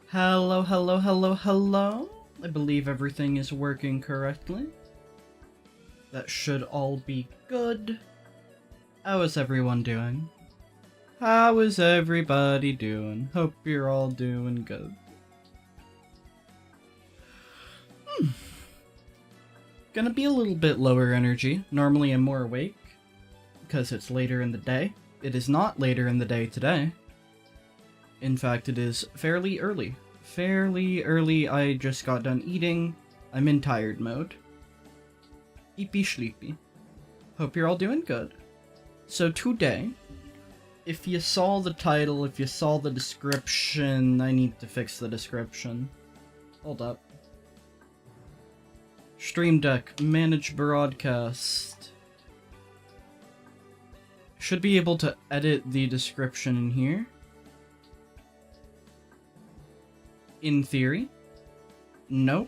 Hello, hello, hello, hello. I believe everything is working correctly. That should all be good. How is everyone doing? How is everybody doing? Hope you're all doing good. Gonna be a little bit lower energy. Normally I'm more awake, because it's later in the day. It is not later in the day today. In fact, it is fairly early. I just got done eating. I'm in tired mode. Eepy sleepy. Hope you're all doing good. So today, if you saw the title, if you saw the description, I need to fix the description. Hold up. Stream Deck, manage broadcast. Should be able to edit the description in here. In theory. Nope.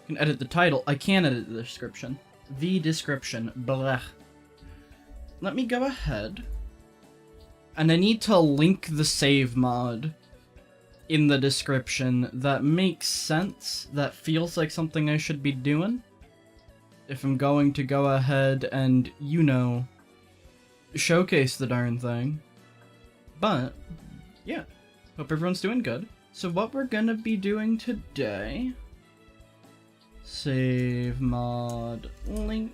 I can edit the title. I can edit the description. The description. Blah. Let me go ahead. And I need to link the save mod in the description. That makes sense. That feels like something I should be doing. If I'm going to go ahead and, you know, showcase the darn thing. But, yeah. Hope everyone's doing good. So what we're gonna be doing today... Save mod link.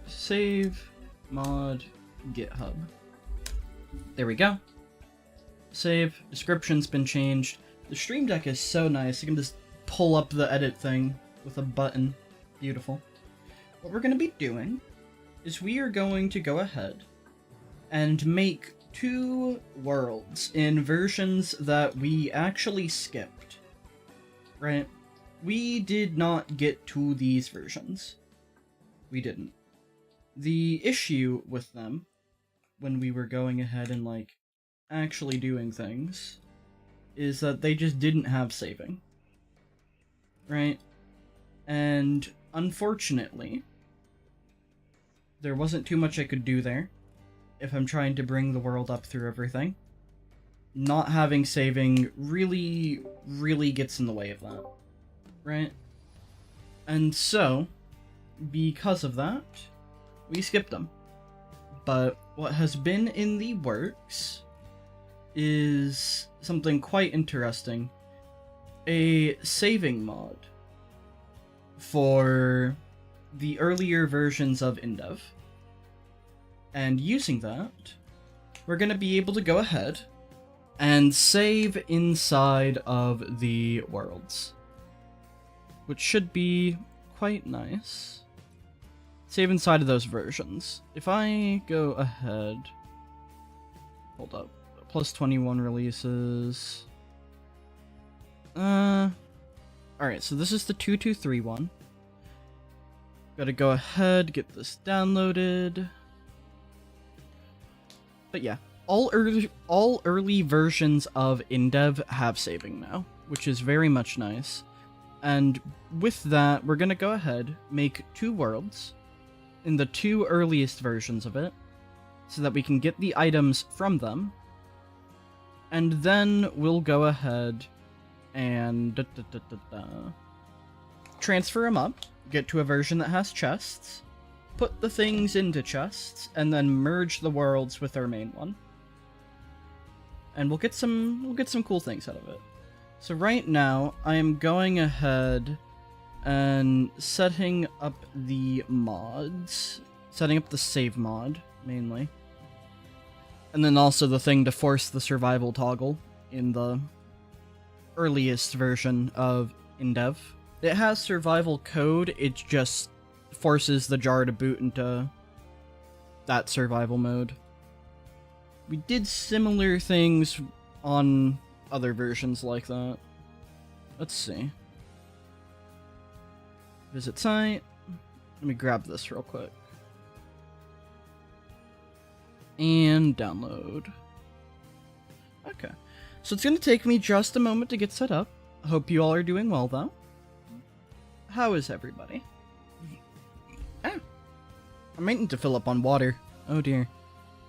Save mod GitHub. There we go. Save. Description's been changed. The Stream Deck is so nice. You can just pull up the edit thing with a button. Beautiful. What we're gonna be doing is we are going to go ahead and make 2 worlds in versions that we actually skipped, right? We did not get to these versions. We didn't. The issue with them, when we were going ahead and, like, actually doing things, is that they just didn't have saving, right? And, unfortunately, there wasn't too much I could do there. If I'm trying to bring the world up through everything. Not having saving really gets in the way of that, right? And so, because of that, we skipped them. But what has been in the works is something quite interesting. A saving mod for the earlier versions of in2010. And using that, we're going to be able to go ahead and save inside of the worlds. Which should be quite nice. Save inside of those versions. If I go ahead... Hold up. Plus 21 releases. Alright, so this is the 2231. Gotta go ahead, get this downloaded. But yeah, all early versions of in2010 have saving now, which is very much nice. And with that, we're gonna go ahead, make 2 worlds in the 2 earliest versions of it, so that we can get the items from them. And then we'll go ahead and transfer them up, get to a version that has chests, put the things into chests, and then merge the worlds with our main one. And we'll get some cool things out of it. So right now, I am going ahead and setting up the mods. Setting up the save mod, mainly. And then also the thing to force the survival toggle in the earliest version of in2010. It has survival code, it just forces the jar to boot into that survival mode. We did similar things on other versions like that. Let's see. Visit site. Let me grab this real quick. And download. Okay. So it's going to take me just a moment to get set up. I hope you all are doing well, though. How is everybody? Ah, I might need to fill up on water. Oh dear.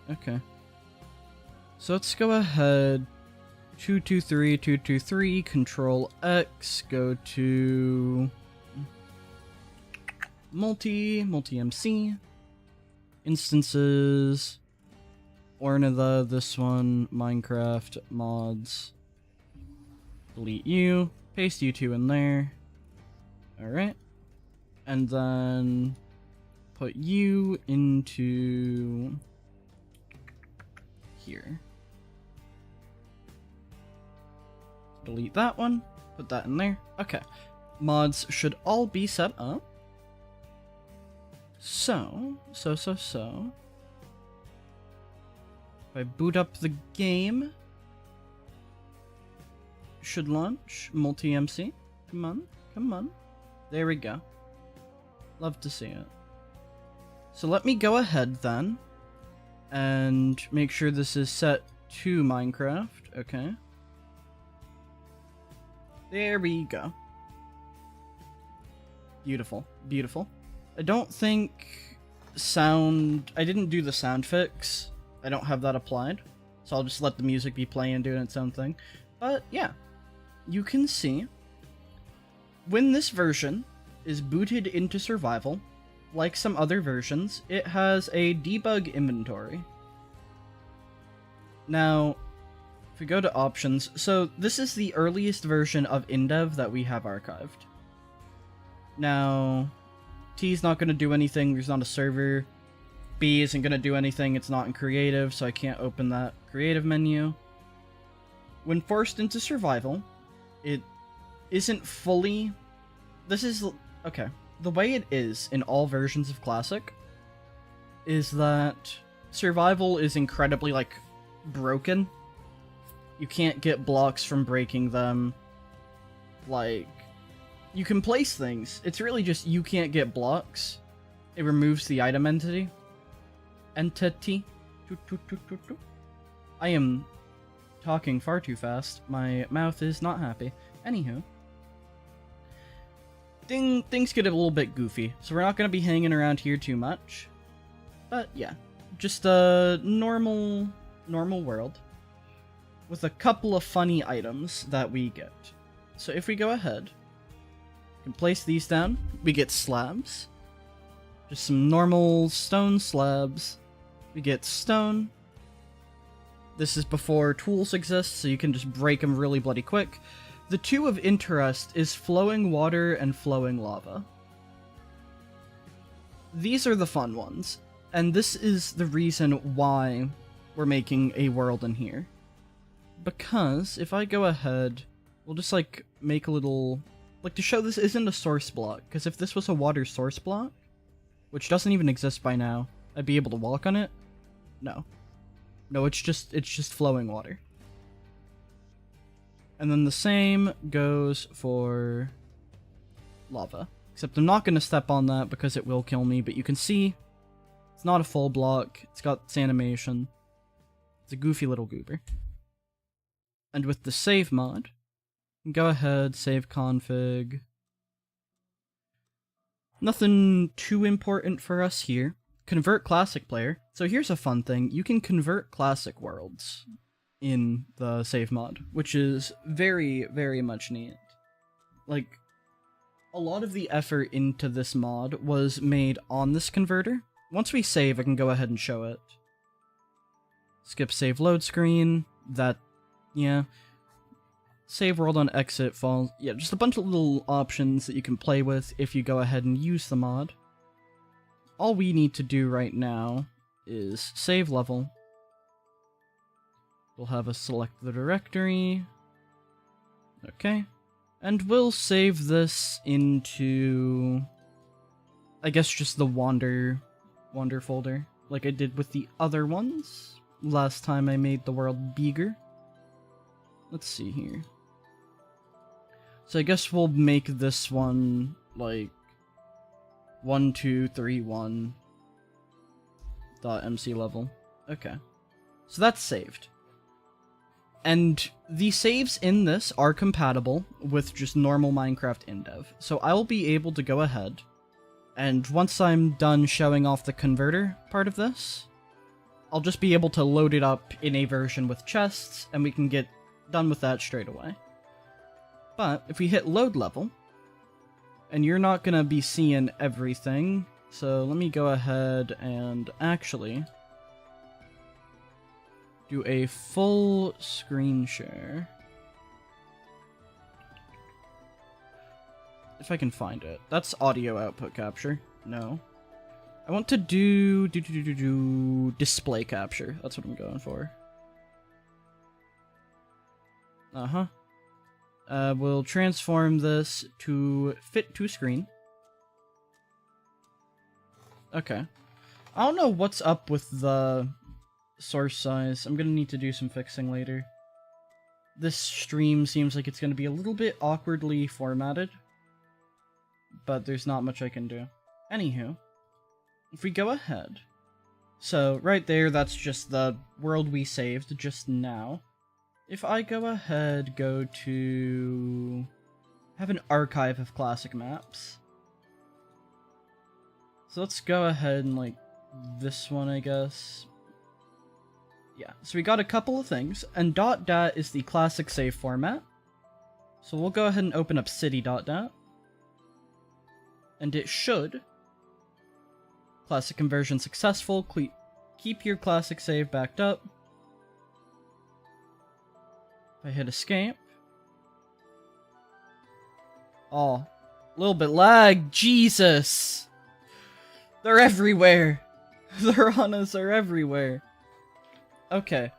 Okay. So let's go ahead. 223, Control X, go to multi-MC, instances, Ornitha, this one, Minecraft, mods, delete you, paste you two in there, alright, and then put you into here. Delete that one, put that in there. Okay, mods should all be set up. So. If I boot up the game, should launch multi-MC. Come on. There we go. Love to see it. So let me go ahead then and make sure this is set to Minecraft. Okay. There we go. Beautiful. I don't think I didn't do the sound fix. I don't have that applied. So I'll just let the music be playing, doing its own thing. But yeah, you can see when this version is booted into survival, like some other versions, it has a debug inventory. Now, if we go to options, so this is the earliest version of InDev that we have archived. Now, T is not going to do anything, there's not a server. B isn't going to do anything, it's not in creative, so I can't open that creative menu. When forced into survival, it isn't fully... Okay, the way it is in all versions of Classic is that survival is incredibly, broken. You can't get blocks from breaking them. You can place things. It's really just you can't get blocks. It removes the item entity. I am talking far too fast. My mouth is not happy. Anywho. Things get a little bit goofy, so we're not going to be hanging around here too much. But yeah, just a normal world with a couple of funny items that we get. So if we go ahead, we can place these down. We get slabs. Just some normal stone slabs. We get stone. This is before tools exist, so you can just break them really bloody quick. The two of interest is flowing water and flowing lava. These are the fun ones, and this is the reason why we're making a world in here. Because if I go ahead, we'll just make a little, to show this isn't a source block, because if this was a water source block, which doesn't even exist by now, I'd be able to walk on it. No, it's just flowing water. And then the same goes for lava. Except I'm not going to step on that because it will kill me, but you can see it's not a full block. It's got its animation. It's a goofy little goober. And with the save mod, go ahead, save config. Nothing too important for us here. Convert classic player. So here's a fun thing. You can convert classic worlds in the save mod, which is very, very much neat. A lot of the effort into this mod was made on this converter. Once we save, I can go ahead and show it. Skip save load screen. Yeah. Save world on exit falls. Yeah, just a bunch of little options that you can play with if you go ahead and use the mod. All we need to do right now is save level. We'll have us select the directory. Okay. And we'll save this into, I guess, just the wander folder, like I did with the other ones last time I made the world bigger. Let's see here. So I guess we'll make this one 1231.mclevel. Okay. So that's saved. And the saves in this are compatible with just normal Minecraft InDev. So I'll be able to go ahead, and once I'm done showing off the converter part of this, I'll just be able to load it up in a version with chests, and we can get done with that straight away. But if we hit load level, and you're not gonna be seeing everything, so let me go ahead and actually do a full screen share. If I can find it. That's audio output capture. No. I want to do display capture. That's what I'm going for. We'll transform this to fit to screen. Okay. I don't know what's up with the source size. I'm gonna need to do some fixing later. This stream seems like it's gonna be a little bit awkwardly formatted, but there's not much I can do. Anywho, if we go ahead, so right there, that's just the world we saved just now. If I go ahead, go to have an archive of classic maps. So let's go ahead and like this one, I guess. Yeah, so we got a couple of things, and .dat is the classic save format. So we'll go ahead and open up city.dat. And it should. Classic conversion successful. Keep your classic save backed up. If I hit escape. Oh, a little bit lag. Jesus! They're everywhere! The piranhas are everywhere. Okay.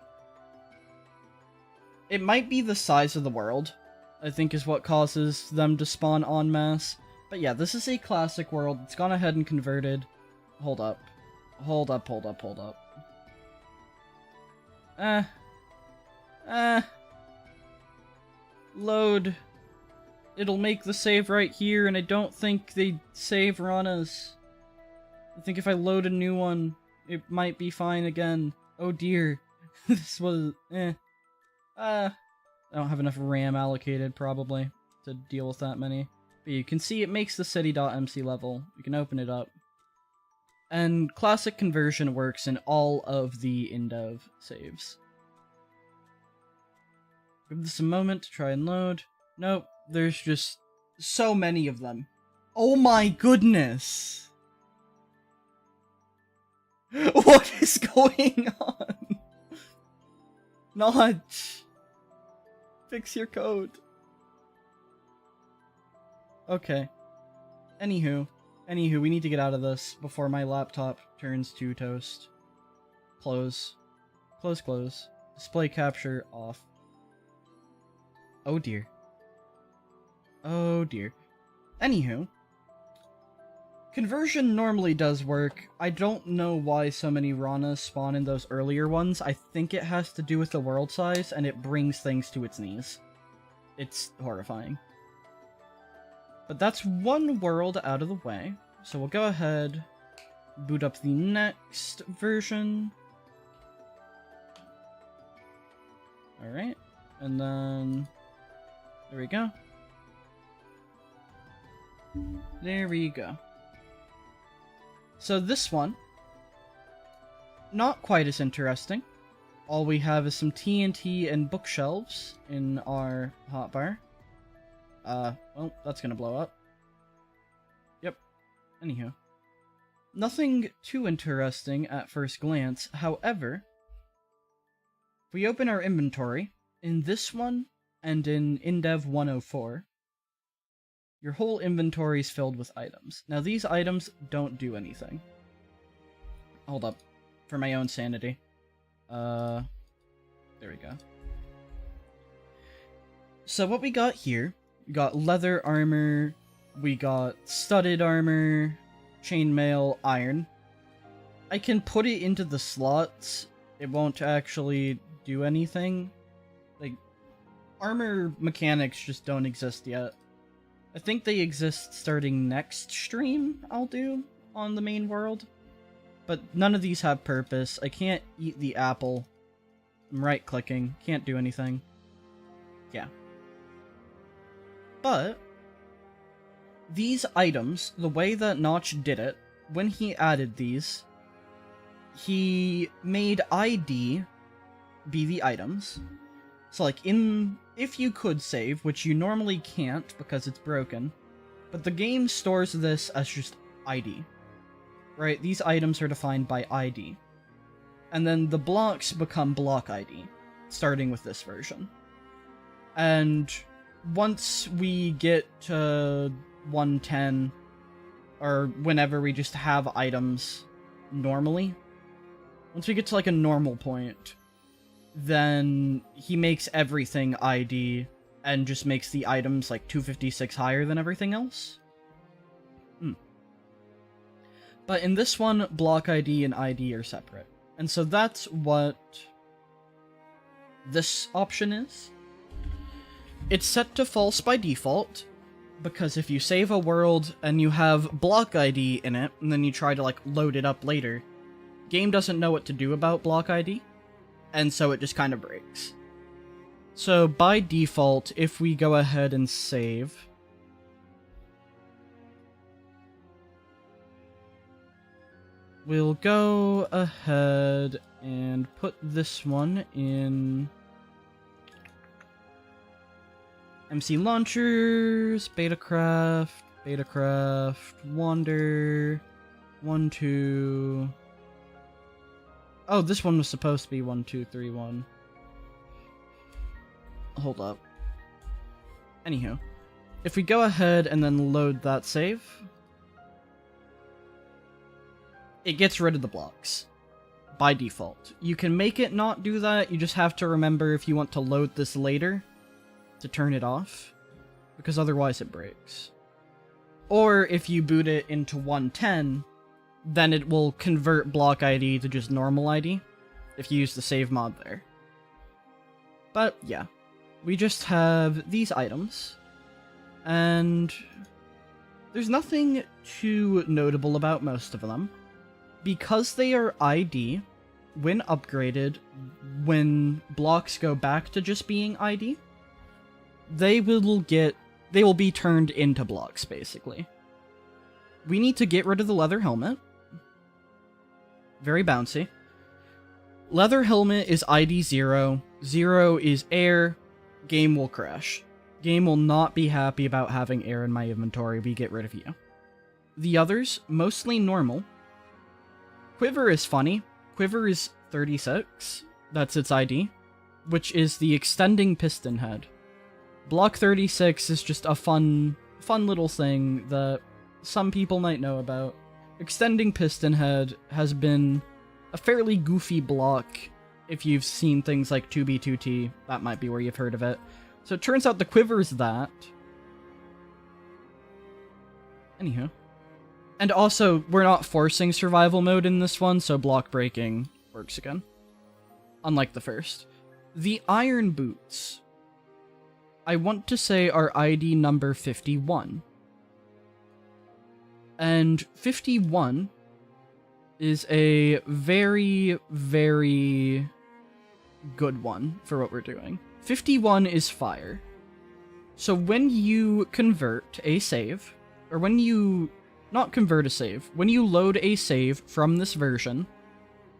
It might be the size of the world, I think, is what causes them to spawn en masse. But yeah, this is a classic world. It's gone ahead and converted. Hold up. Hold up. Load. It'll make the save right here, and I don't think they save piranhas. I think if I load a new one, it might be fine again. Oh dear. This was... I don't have enough RAM allocated, probably, to deal with that many. But you can see it makes the city.mc level. You can open it up. And classic conversion works in all of the in-dev saves. Give this a moment to try and load. Nope, there's just so many of them. Oh my goodness! What is going on? Not. Fix your code. Okay. Anywho, we need to get out of this before my laptop turns to toast. Close. Close. Display capture off. Oh dear. Anywho. Conversion normally does work. I don't know why so many piranhas spawn in those earlier ones. I think it has to do with the world size, and it brings things to its knees. It's horrifying. But that's one world out of the way. So we'll go ahead, boot up the next version. Alright, and then... there we go. There we go. So this one, not quite as interesting. All we have is some TNT and bookshelves in our hotbar. Well, that's gonna blow up. Yep. Anywho. Nothing too interesting at first glance. However, if we open our inventory, in this one, and in InDev 104, your whole inventory is filled with items. Now, these items don't do anything. Hold up. For my own sanity. There we go. So what we got here, we got leather armor, we got studded armor, chainmail, iron. I can put it into the slots. It won't actually do anything. Like, armor mechanics just don't exist yet. I think they exist starting next stream I'll do on the main world. But none of these have purpose. I can't eat the apple. I'm right-clicking. Can't do anything. Yeah. But these items, the way that Notch did it, when he added these, he made ID be the items. So like if you could save, which you normally can't because it's broken, but the game stores this as just ID, right? These items are defined by ID. And then the blocks become block ID, starting with this version. And once we get to 110, or whenever we just have items normally, once we get to like a normal point, then he makes everything ID and just makes the items like 256 higher than everything else. But in this one, block ID and ID are separate. And so that's what this option is. It's set to false by default, because if you save a world and you have block ID in it, and then you try to like load it up later, game doesn't know what to do about block ID, and so it just kind of breaks. So by default, if we go ahead and save, we'll go ahead and put this one in MC Launchers, Betacraft, Wander, 1, 2... Oh, this one was supposed to be 1, 2, 3, 1. Hold up. Anywho, if we go ahead and then load that save, it gets rid of the blocks by default. You can make it not do that, you just have to remember if you want to load this later to turn it off, because otherwise it breaks. Or if you boot it into 110, then it will convert block ID to just normal ID if you use the save mod there. But yeah, we just have these items, and there's nothing too notable about most of them. Because they are ID, when upgraded, when blocks go back to just being ID, they will be turned into blocks, basically. We need to get rid of the leather helmet. Very bouncy. Leather helmet is ID 0. 0 is air. Game will crash. Game will not be happy about having air in my inventory. We get rid of you. The others, mostly normal. Quiver is funny. Quiver is 36. That's its ID. Which is the extending piston head. Block 36 is just a fun little thing that some people might know about. Extending piston head has been a fairly goofy block. If you've seen things like 2B2T, that might be where you've heard of it. So it turns out the quiver is that. Anywho. And also, we're not forcing survival mode in this one, so block breaking works again. Unlike the first. The iron boots, I want to say, are ID number 51. And 51 is a very, very good one for what we're doing. 51 is fire. So when you convert a save, or when you... not convert a save, when you load a save from this version,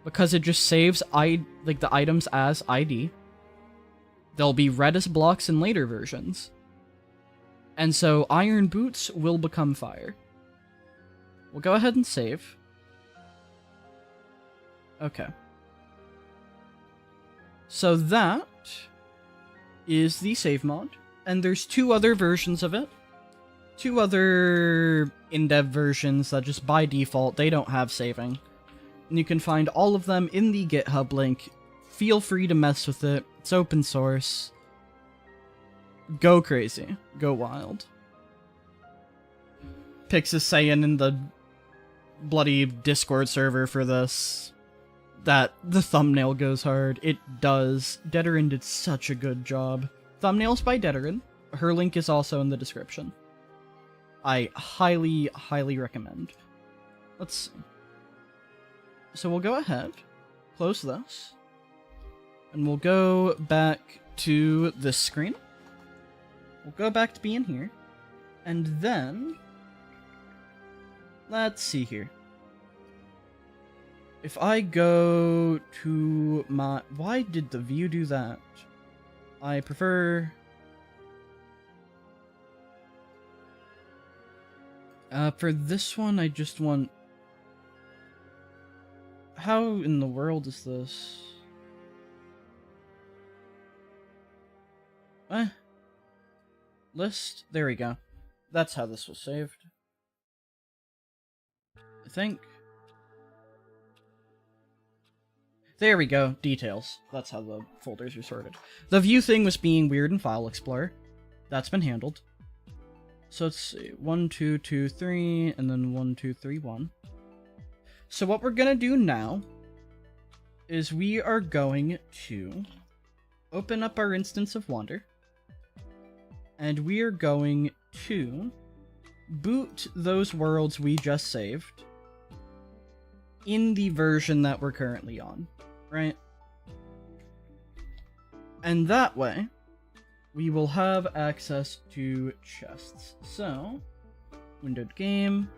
because it just saves the items as ID, they'll be read as blocks in later versions. And so iron boots will become fire. We'll go ahead and save. Okay. So that is the save mod, and there's 2 other versions of it. 2 other in-dev versions that just by default, they don't have saving. And you can find all of them in the GitHub link. Feel free to mess with it. It's open source. Go crazy. Go wild. Pix is saying in the bloody Discord server for this that the thumbnail goes hard. It does. Deterin did such a good job. Thumbnails by Deterin. Her link is also in the description. I highly, highly recommend. Let's see. So we'll go ahead, close this, and we'll go back to this screen. We'll go back to being here, and then, let's see here. If I go to my... Why did the view do that? I prefer... for this one, I just want... How in the world is this? List? There we go. That's how this was saved. I think. There we go. Details. That's how the folders are sorted. The view thing was being weird in File Explorer. That's been handled. So let's see. 1, 2, 2, 3, and then 1, 2, 3, 1. So what we're gonna do now is we are going to open up our instance of Wander. And we are going to boot those worlds we just saved in the version that we're currently on, right? And that way, we will have access to chests. So, windowed game.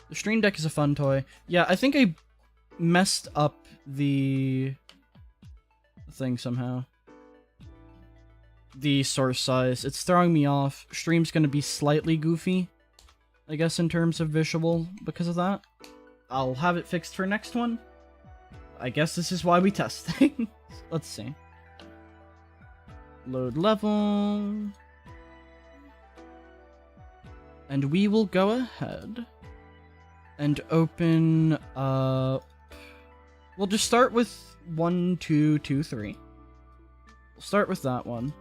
The Stream Deck is a fun toy. Yeah, I think I messed up the thing somehow. The source size. It's throwing me off. Stream's gonna be slightly goofy, I guess, in terms of visual because of that. I'll have it fixed for next one. I guess this is why we test things. Let's see. Load level. And we will go ahead and open up... We'll just start with 1, 2, 2, 3. We'll start with that one.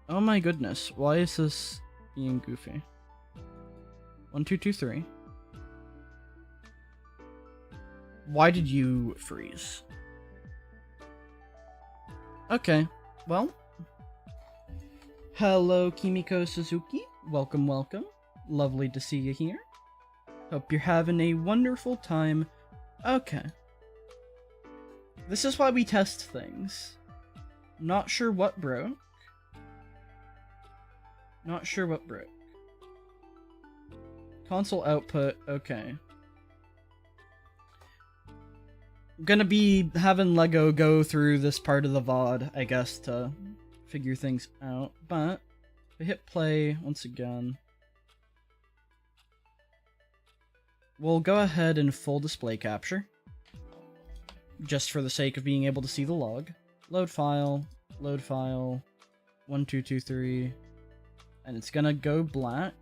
Oh my goodness, why is this being goofy? 1, 2, 2, 3. Why did you freeze? Okay, well. Hello, Kimiko Suzuki. Welcome, welcome. Lovely to see you here. Hope you're having a wonderful time. Okay. This is why we test things. Not sure what broke. Not sure what broke. Console output, okay. Gonna be having Lego go through this part of the VOD, I guess, to figure things out, but if I hit play once again, we'll go ahead and full display capture, just for the sake of being able to see the log. Load file, 1, 2, 2, 3, and it's gonna go black.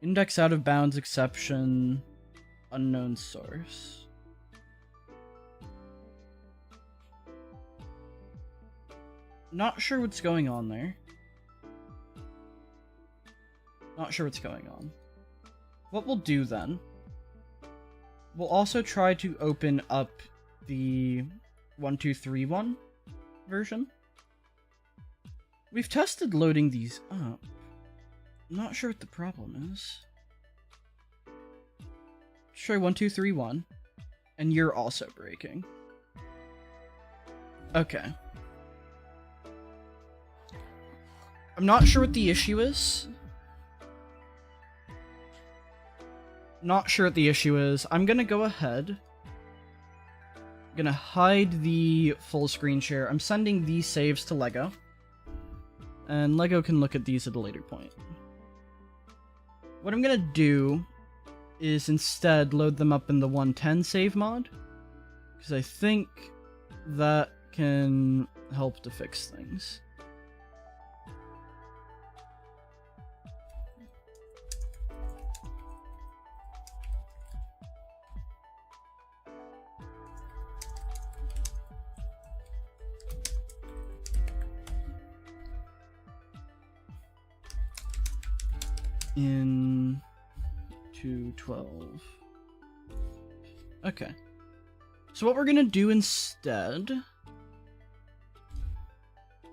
Index out of bounds exception, unknown source. Not sure what's going on there. Not sure what's going on. What we'll do then, we'll also try to open up the 1231 version. We've tested loading these up. Not sure what the problem is. Try 1231, and you're also breaking. Okay. I'm not sure what the issue is. Not sure what the issue is. I'm gonna go ahead. I'm gonna hide the full screen share. I'm sending these saves to Lego. And Lego can look at these at a later point. What I'm gonna do is instead load them up in the 110 save mod, because I think that can help to fix things. In 212. Okay. So what we're gonna do instead,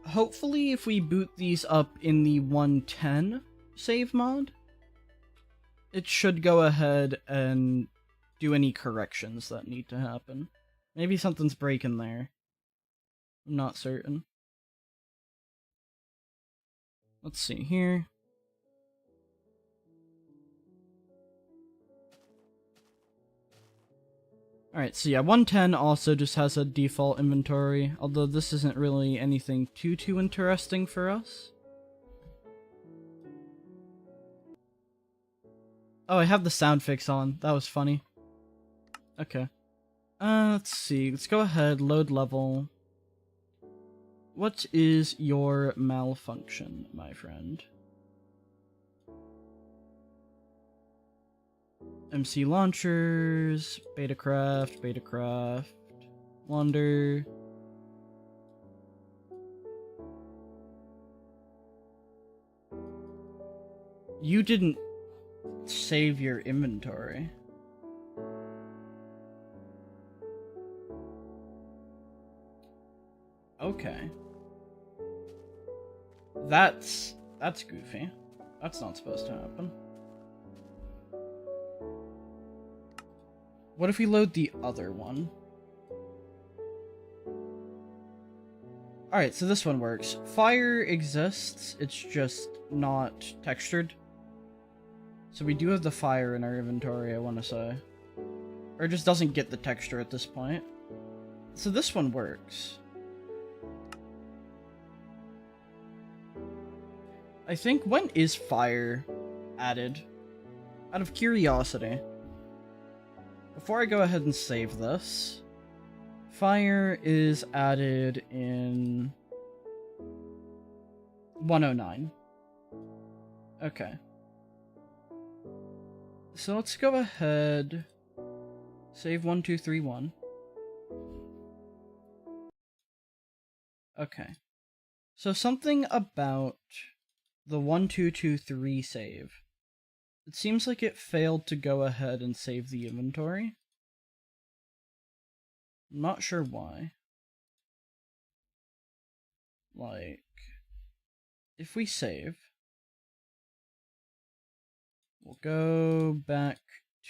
hopefully if we boot these up in the 110 save mod, it should go ahead and do any corrections that need to happen. Maybe something's breaking there. I'm not certain. Let's see here. Alright, so yeah, 110 also just has a default inventory, although this isn't really anything too interesting for us. Oh, I have the sound fix on. That was funny. Okay. Let's see. Let's go ahead, load level. What is your malfunction, my friend? MC launchers, Betacraft, Wander. You didn't save your inventory. Okay. That's goofy. That's not supposed to happen. What if we load the other one? Alright, so this one works. Fire exists, it's just not textured. So we do have the fire in our inventory, I want to say. Or it just doesn't get the texture at this point. So this one works. I think, when is fire added? Out of curiosity. Before I go ahead and save this, fire is added in 109. Okay. So let's go ahead, save 1231. Okay. So something about the 1223 save. It seems like it failed to go ahead and save the inventory. I'm not sure why. Like, if we save, we'll go back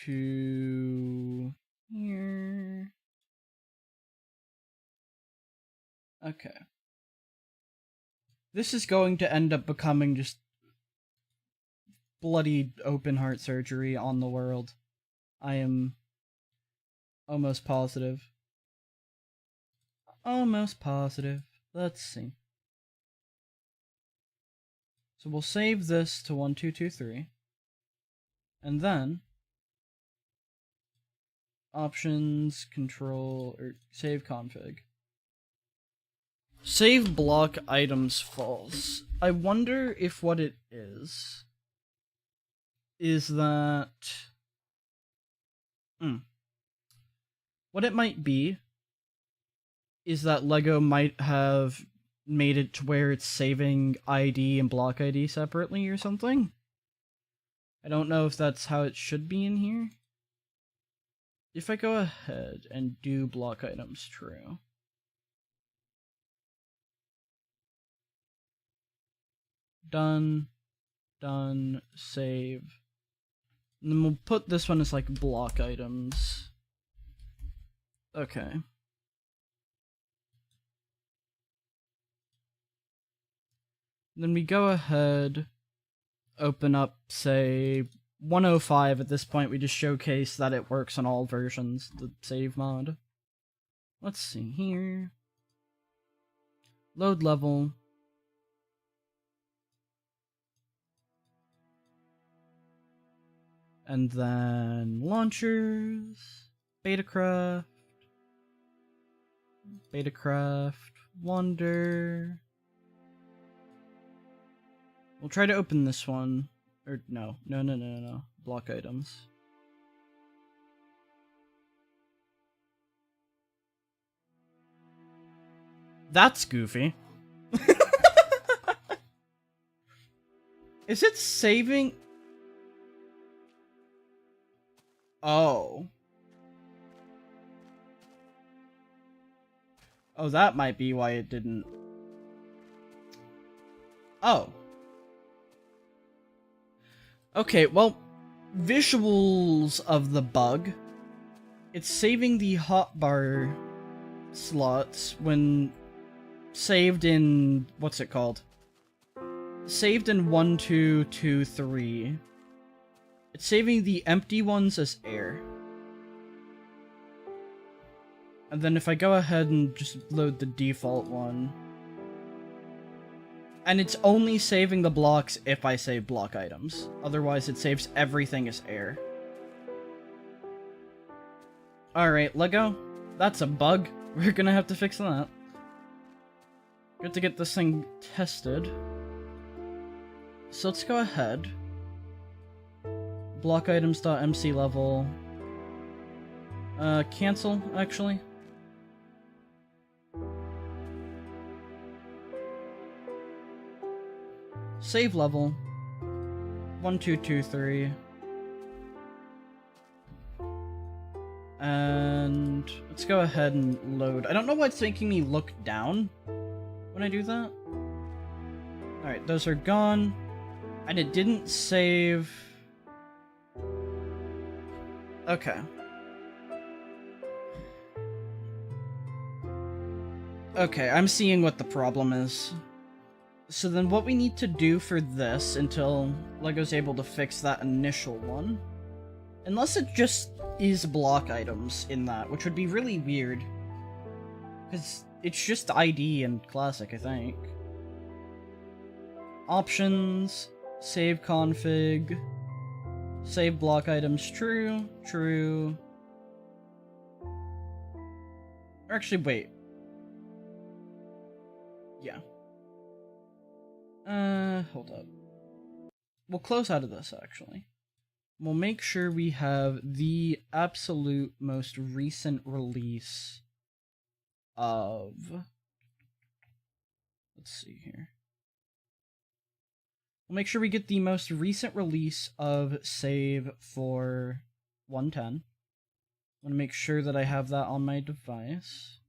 to here. Okay. This is going to end up becoming just bloody open heart surgery on the world. I am almost positive. Almost positive. Let's see. So we'll save this to 1223. And then options, control, or save config. Save block items false. I wonder if what it is that... What it might be is that LEGO might have made it to where it's saving ID and block ID separately or something. I don't know if that's how it should be in here. If I go ahead and do block items true. Done, save. And then we'll put this one as like block items. Okay. Then we go ahead, open up, say, 105. At this point, we just showcase that it works on all versions, the save mod. Let's see here. Load level. And then launchers, Betacraft, Wander. We'll try to open this one. Or no. Block items. That's goofy. Is it saving? Oh. Oh, that might be why it didn't. Oh. Okay, well, visuals of the bug. It's saving the hotbar slots when saved in, what's it called? Saved in 1223. It's saving the empty ones as air. And then if I go ahead and just load the default one... And it's only saving the blocks if I save block items. Otherwise, it saves everything as air. Alright, Lego. That's a bug. We're gonna have to fix that. Good to get this thing tested. So let's go ahead. Block items.mclevel. Cancel, actually. Save level. 1223. And let's go ahead and load. I don't know why it's making me look down when I do that. Alright, those are gone. And it didn't save... Okay. Okay, I'm seeing what the problem is. So then what we need to do for this until Lego's able to fix that initial one, unless it just is block items in that, which would be really weird, because it's just ID and classic, I think. Options, save config, save block items true, true. Actually, wait. Yeah. Hold up. We'll close out of this, actually. We'll make sure we have the absolute most recent release of... Let's see here. We'll make sure we get the most recent release of save for 110. I want to make sure that I have that on my device.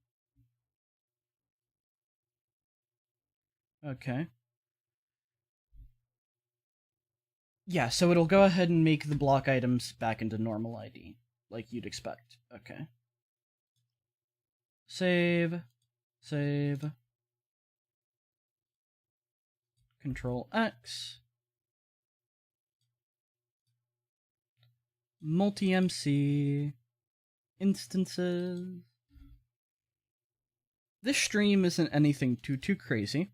Okay. Yeah, so it'll go ahead and make the block items back into normal ID, like you'd expect. Okay. Save. Save. Control X. Multi-MC. Instances. This stream isn't anything too crazy.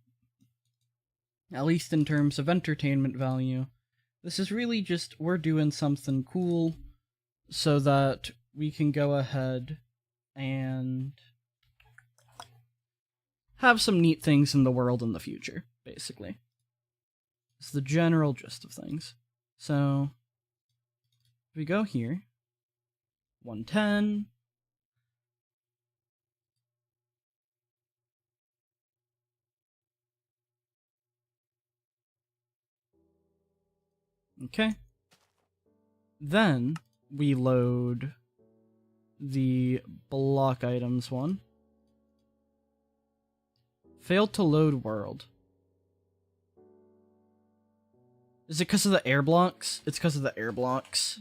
At least in terms of entertainment value. This is really just, we're doing something cool so that we can go ahead and have some neat things in the world in the future, basically. It's the general gist of things. So, if we go here, 110, okay. Then we load the block items one. Failed to load world. Is it because of the air blocks? It's because of the air blocks.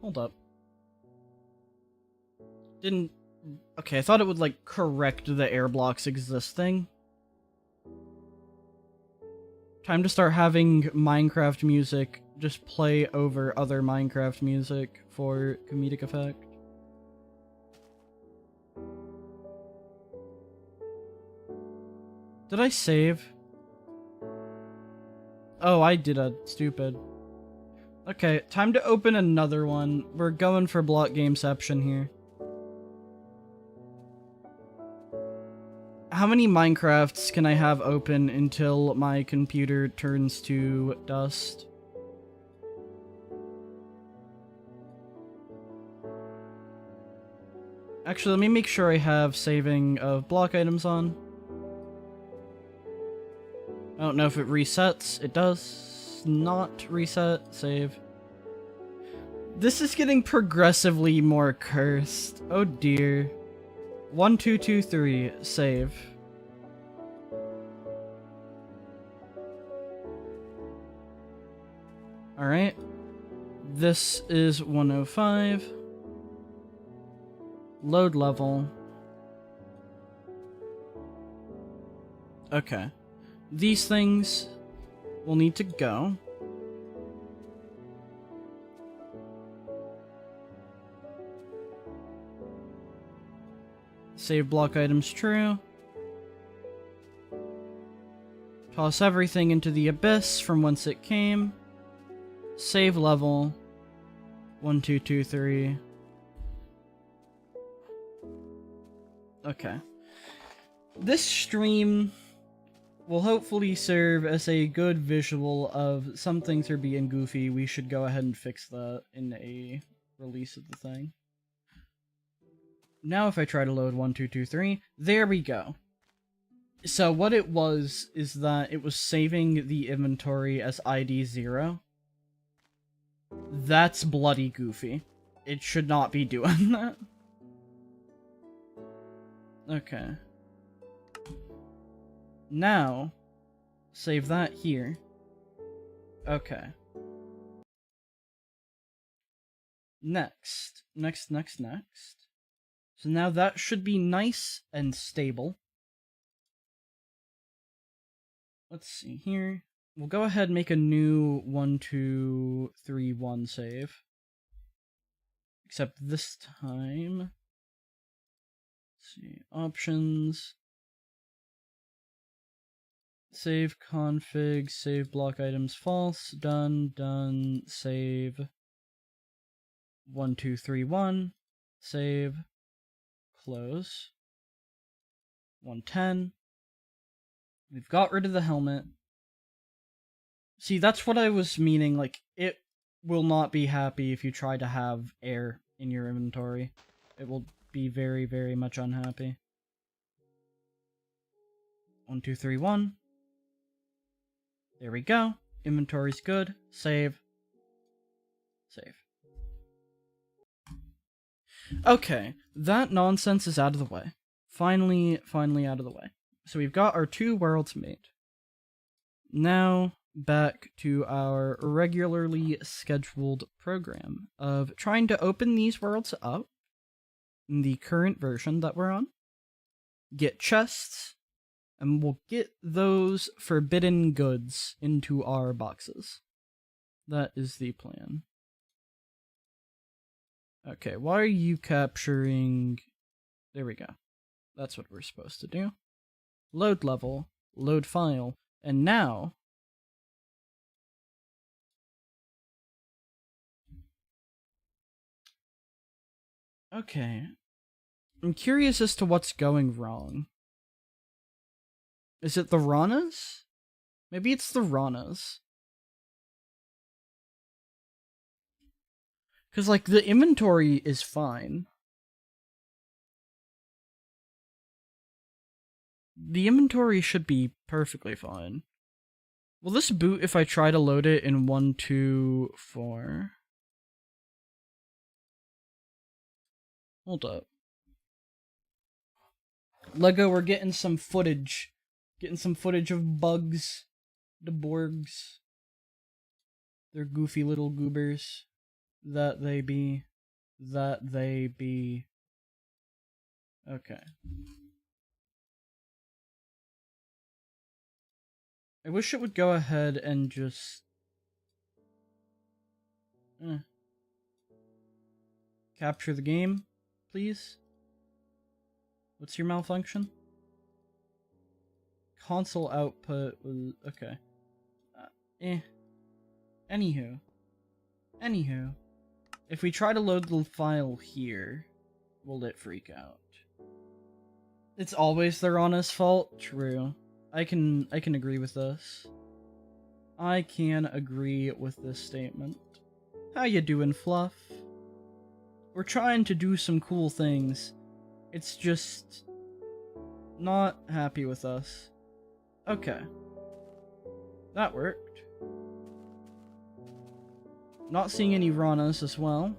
Hold up. Didn't... Okay, I thought it would, like, correct the air blocks existing. Time to start having Minecraft music just play over other Minecraft music for comedic effect. Did I save? Oh, I did a stupid. Okay, time to open another one. We're going for block gameception here. How many Minecrafts can I have open until my computer turns to dust? Actually, let me make sure I have saving of block items on. I don't know if it resets. It does not reset. Save. This is getting progressively more cursed. Oh dear. 1223. Save. Alright. This is 105. Load level. Okay. These things will need to go. Save block items true. Toss everything into the abyss from whence it came. Save level. 1, 2, 2, 3. Okay. This stream will hopefully serve as a good visual of some things are being goofy. We should go ahead and fix that in a release of the thing. Now if I try to load 1, 2, 2, 3, there we go. So what it was is that it was saving the inventory as ID 0. That's bloody goofy. It should not be doing that. Okay. Now, save that here. Okay. Next. So now that should be nice and stable. Let's see here. We'll go ahead and make a new 1, 2, 3, 1 save. Except this time. Let's see. Options. Save config, save block items false, done, save. 1, 2, 3, 1. Save. Close. 110. We've got rid of the helmet. See, that's what I was meaning, like, it will not be happy if you try to have air in your inventory. It will be very, very much unhappy. 1, 2, 3, 1. There we go. Inventory's good. Save. Save. Okay, that nonsense is out of the way. Finally out of the way. So we've got our 2 worlds made. Now, back to our regularly scheduled program of trying to open these worlds up in the current version that we're on, get chests, and we'll get those forbidden goods into our boxes. That is the plan. Okay, why are you capturing... There we go. That's what we're supposed to do. Load level, load file, and now... Okay. I'm curious as to what's going wrong. Is it the Ranas? Maybe it's the Ranas. Because, like, the inventory is fine. The inventory should be perfectly fine. Will this boot if I try to load it in 1, 2, 4? Hold up. Lego, we're getting some footage. Getting some footage of bugs. The Borgs. They're goofy little goobers. That they be. That they be. Okay. I wish it would go ahead and just... Capture the game, please. What's your malfunction? Console output was... Okay. Anywho. If we try to load the file here, will it freak out? It's always the Rana's fault? True. I can agree with this. I can agree with this statement. How you doing, Fluff? We're trying to do some cool things. It's just... not happy with us. Okay. That worked. Not seeing any Ranas as well.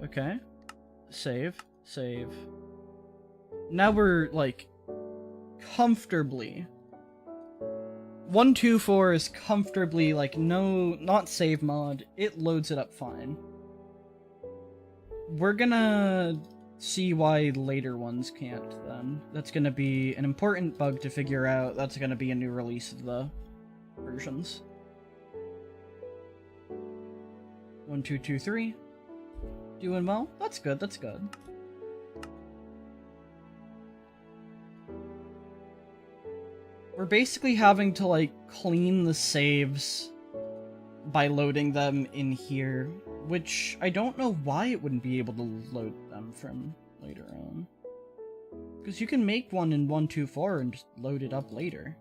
Okay. Save. Now we're, like... comfortably. 1, 2, 4 is comfortably, like, no, not save mod. It loads it up fine. We're gonna see why later ones can't, then. That's gonna be an important bug to figure out. That's gonna be a new release of the versions. 1, 2, 2, 3. Doing well? That's good, that's good. we're basically having to, like, clean the saves by loading them in here, which I don't know why it wouldn't be able to load them from later on. Because you can make one in 1.2.4 and just load it up later.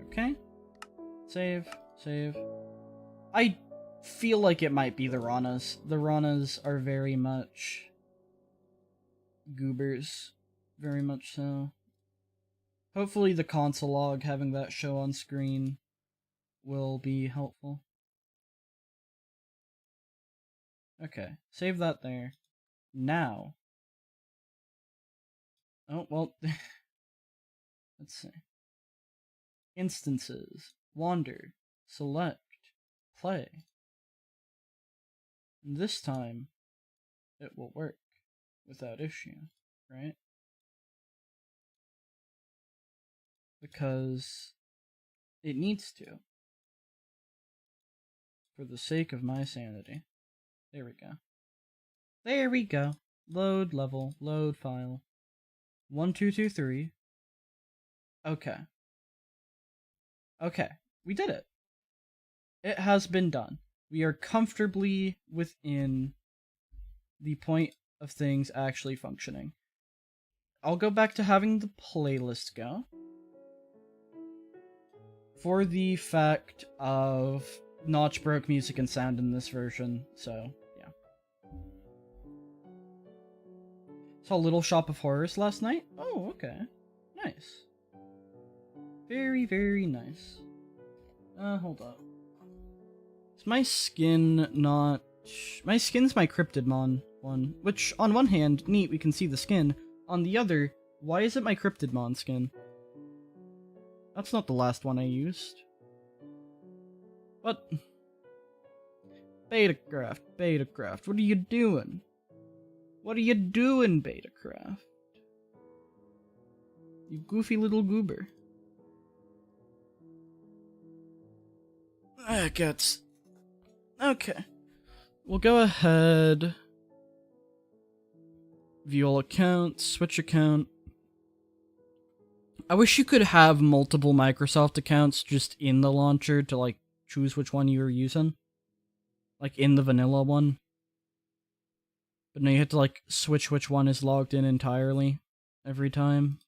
Okay. Save. I feel like it might be the Ranas. The Ranas are very much goobers. Very much so. Hopefully the console log, having that show on screen, will be helpful. Okay, save that there. Now. Oh, well. Let's see. Instances. Wander. Select. Play. And this time, it will work without issue, right? Because it needs to. For the sake of my sanity. There we go. There we go. Load level. Load file. 1223. Okay. Okay. We did it. It has been done. We are comfortably within the point of things actually functioning. I'll go back to having the playlist go. For the fact of Notch broke music and sound in this version, so yeah. Saw Little Shop of Horrors last night? Oh, okay. Nice. Very, very nice. Hold up. Is my skin not... My skin's my Cryptidmon one, which, on one hand, neat, we can see the skin. On the other, why is it my Cryptidmon skin? That's not the last one I used. What? Betacraft, what are you doing? What are you doing, Betacraft? You goofy little goober. Guts. Okay. We'll go ahead. View account, switch account. I wish you could have multiple Microsoft accounts just in the launcher to, like, choose which one you were using. Like, in the vanilla one. But now you have to, like, switch which one is logged in entirely every time.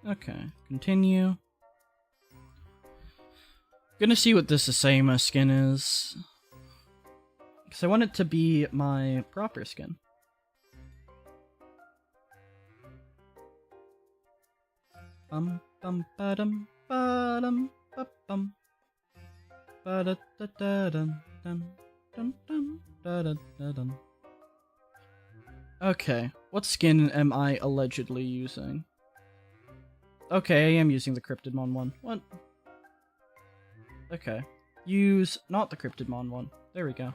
Okay, continue. Gonna see what this Asama skin is. Because I want it to be my proper skin. Bum bum ba-dum ba-dum ba-bum ba-da-da-da-dum dum dum dum da-da-da-dum. Okay, what skin am I allegedly using? Okay, I am using the Cryptidmon one. What? Okay. Use not the Cryptidmon one. There we go.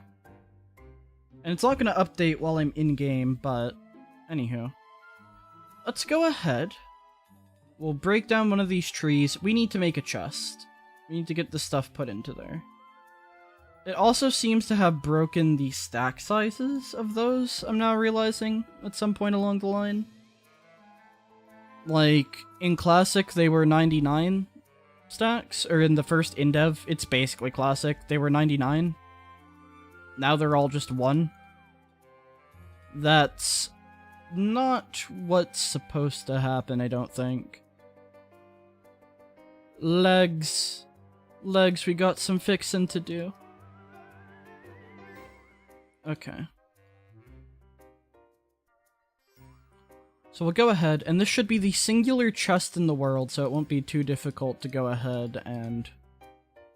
And it's not gonna update while I'm in-game, but... Anywho. Let's go ahead. We'll break down one of these trees. We need to make a chest. We need to get the stuff put into there. It also seems to have broken the stack sizes of those, I'm now realizing, at some point along the line. Like, in Classic, they were 99 stacks, or in the first InDev, it's basically Classic, they were 99. Now they're all just 1. That's not what's supposed to happen, I don't think. Legs, we got some fixing to do. Okay. So we'll go ahead, and this should be the singular chest in the world, so it won't be too difficult to go ahead and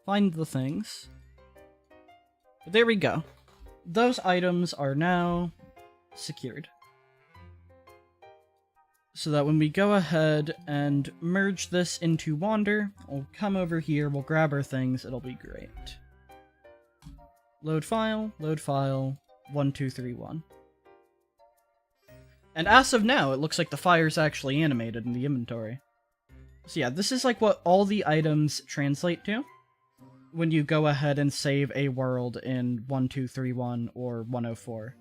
find the things. But there we go. Those items are now secured. So that when we go ahead and merge this into Wander, we'll come over here, we'll grab our things, it'll be great. Load file, 1231. And as of now, it looks like the fire's actually animated in the inventory. So yeah, this is like what all the items translate to. when you go ahead and save a world in 1231 or 104.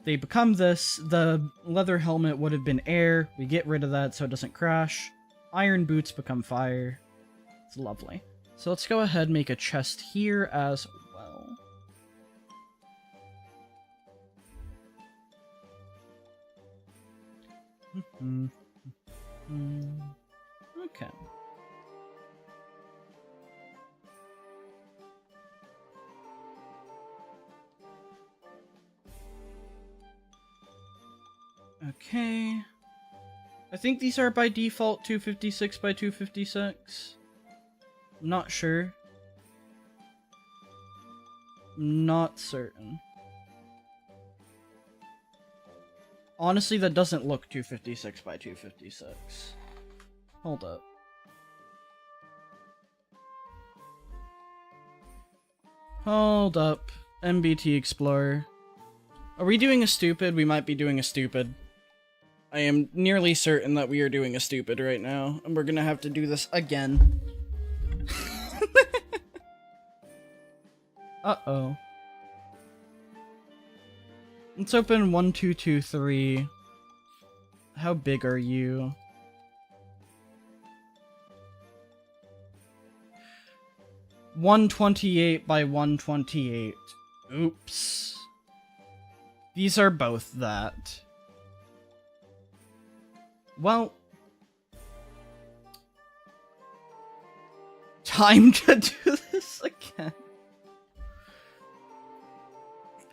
They become this. The leather helmet would have been air. We get rid of that so it doesn't crash. Iron boots become fire. It's lovely. So let's go ahead and make a chest here as well. Okay. Okay. I think these are by default 256 by 256. I'm not sure. Not certain. Honestly, that doesn't look 256 by 256. Hold up. Hold up. MBT Explorer. Are we doing a stupid? We might be doing a stupid. I am nearly certain that we are doing a stupid right now, and we're gonna have to do this again. Uh-oh. Let's open 1223. How big are you? $128 by 128. Oops. These are both that. Well, time to do this again.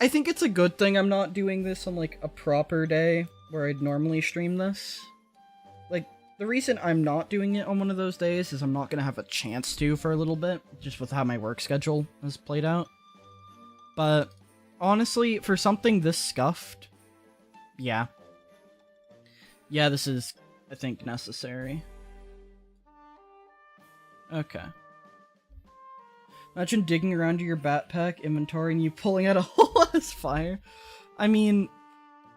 I think it's a good thing I'm not doing this on, like, a proper day where I'd normally stream this. Like, the reason I'm not doing it on one of those days is I'm not gonna have a chance to for a little bit, just with how my work schedule has played out. But, honestly, for something this scuffed, yeah. Yeah, this is, I think, necessary. Okay. Imagine digging around to your backpack inventory and you pulling out a whole ass fire. I mean,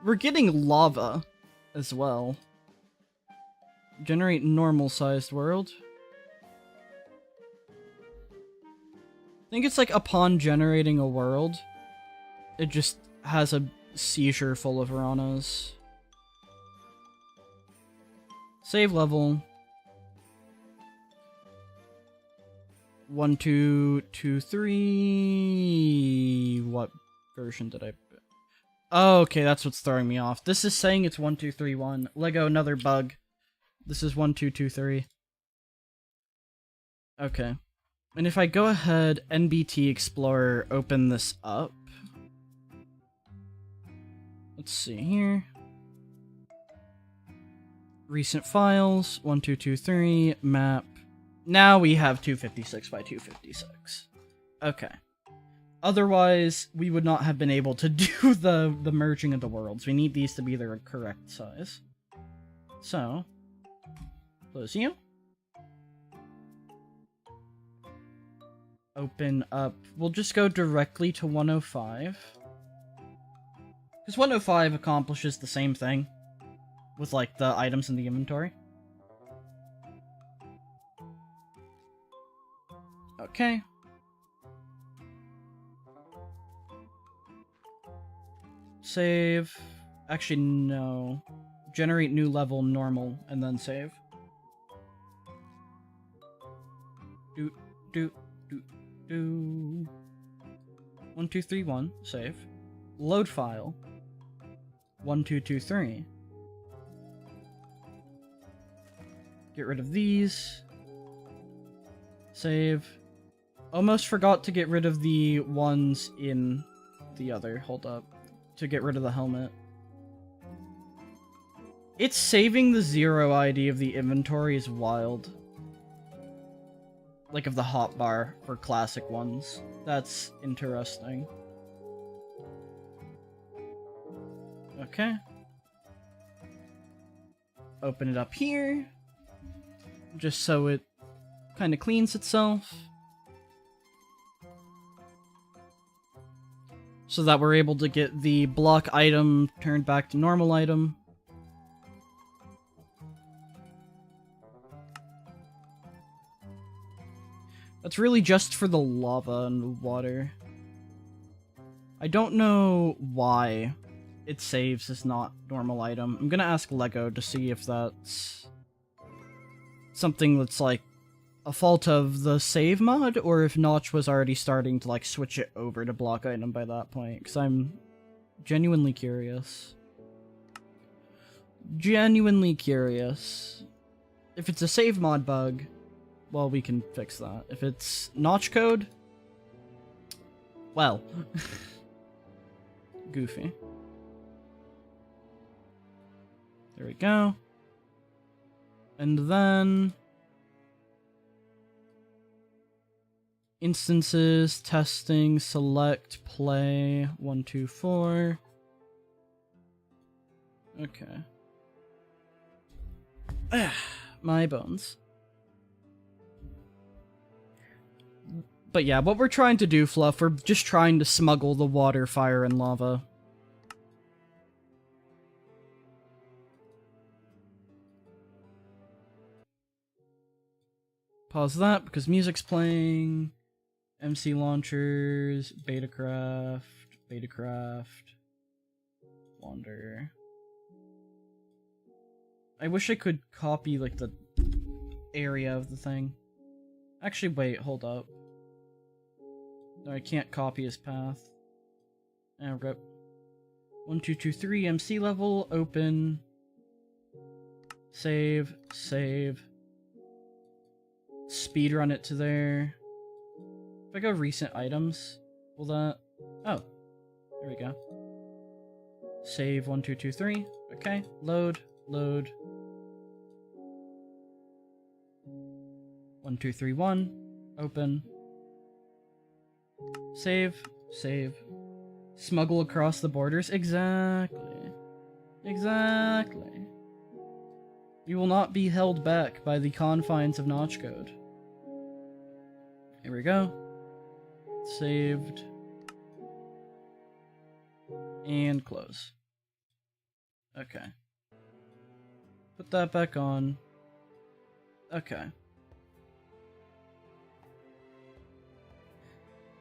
we're getting lava as well. Generate normal-sized world. I think it's like upon generating a world, it just has a seizure full of Ranas. Save level. 1223. What version did I? Oh, okay, that's what's throwing me off. This is saying it's 1231. Lego, another bug. This is 1223. Okay. And if I go ahead, NBT Explorer, open this up. Let's see here. Recent files, 1223, map. Now we have 256 by 256. Okay. Otherwise, we would not have been able to do the merging of the worlds. We need these to be the correct size. So, close you. Open up. We'll just go directly to 105. Because 105 accomplishes the same thing with, like, the items in the inventory. Okay. Save. Actually, no. Generate new level, normal, and then save. Do. 1231, save. Load file. 1223. Get rid of these. Save. Almost forgot to get rid of the ones in the other. Hold up. To get rid of the helmet. It's saving the 0 ID of the inventory is wild. Like of the hotbar for classic ones. That's interesting. Okay. Open it up here. Just so it kind of cleans itself. So that we're able to get the block item turned back to normal item. That's really just for the lava and water. I don't know why it saves as not normal item. I'm gonna ask Lego to see if that's something that's like a fault of the save mod, or if Notch was already starting to like switch it over to block item by that point, because I'm genuinely curious. Genuinely curious. If it's a save mod bug, well, we can fix that. If it's Notch code, well, goofy. There we go. And then instances, testing, select, play, 1, 2, 4. Okay. My bones. But yeah, what we're trying to do, Fluff, we're just trying to smuggle the water, fire, and lava. Pause that, because music's playing. MC launchers, Betacraft, Wander. I wish I could copy, like, the area of the thing. Actually, wait, hold up. No, I can't copy his path. And rip. 1, 2, 2, 3, MC level, open. Save. Speedrun it to there. If I go recent items, will that... Oh. There we go. Save 1, 2, 2, 3. Okay. Load. 1, 2, 3, 1. Open. Save. Smuggle across the borders. Exactly. You will not be held back by the confines of Notch code. Here we go. Saved. And close. Okay. Put that back on. Okay.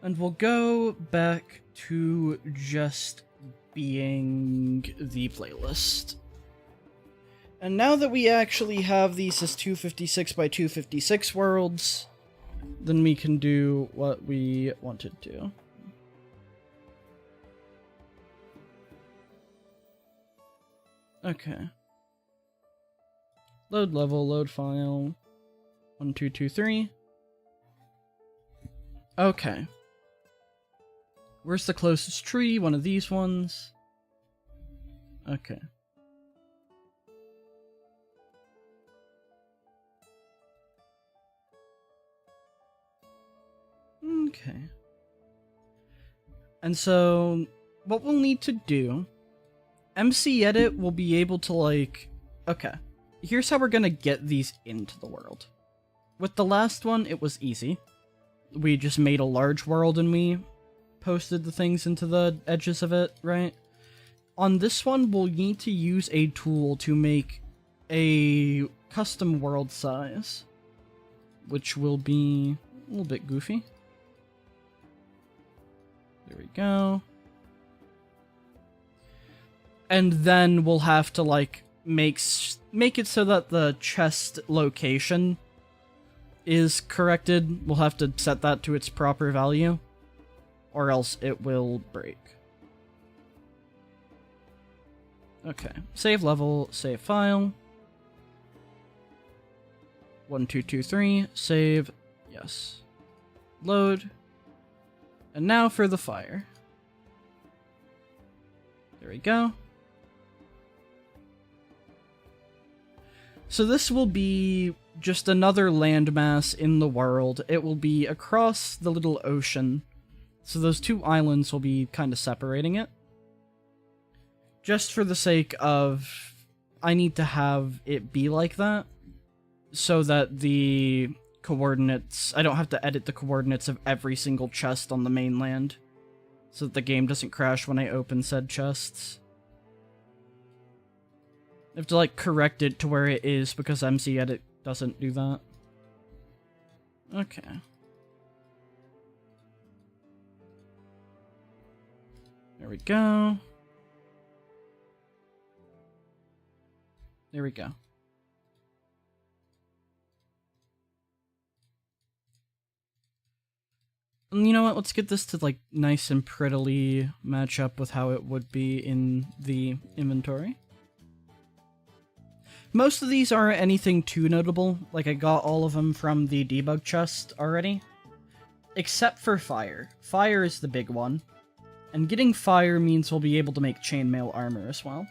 And we'll go back to just being the playlist. And now that we actually have these as 256 by 256 worlds, then we can do what we wanted to. Okay. Load level, load file. 1, 2, 2, 3. Okay. Where's the closest tree? One of these ones. Okay. Okay. And so, what we'll need to do, MC Edit will be able to, like... Okay. Here's how we're gonna get these into the world. With the last one, it was easy. We just made a large world and we posted the things into the edges of it, right? On this one, we'll need to use a tool to make a custom world size, which will be a little bit goofy. There we go. And then we'll have to, like, make it so that the chest location is corrected. We'll have to set that to its proper value, or else it will break. Okay. Save level, save file. 1, 2, 2, 3. Save. Yes. Load. And now for the fire. There we go. So this will be just another landmass in the world. It will be across the little ocean. So those two islands will be kind of separating it. Just for the sake of... I need to have it be like that. So that the coordinates... I don't have to edit the coordinates of every single chest on the mainland. So that the game doesn't crash when I open said chests. I have to, like, correct it to where it is because MC Edit doesn't do that. Okay. There we go. There we go. And you know what? Let's get this to like nice and prettily match up with how it would be in the inventory. Most of these aren't anything too notable. Like, I got all of them from the debug chest already. Except for fire. Fire is the big one. And getting fire means we'll be able to make chainmail armor as well.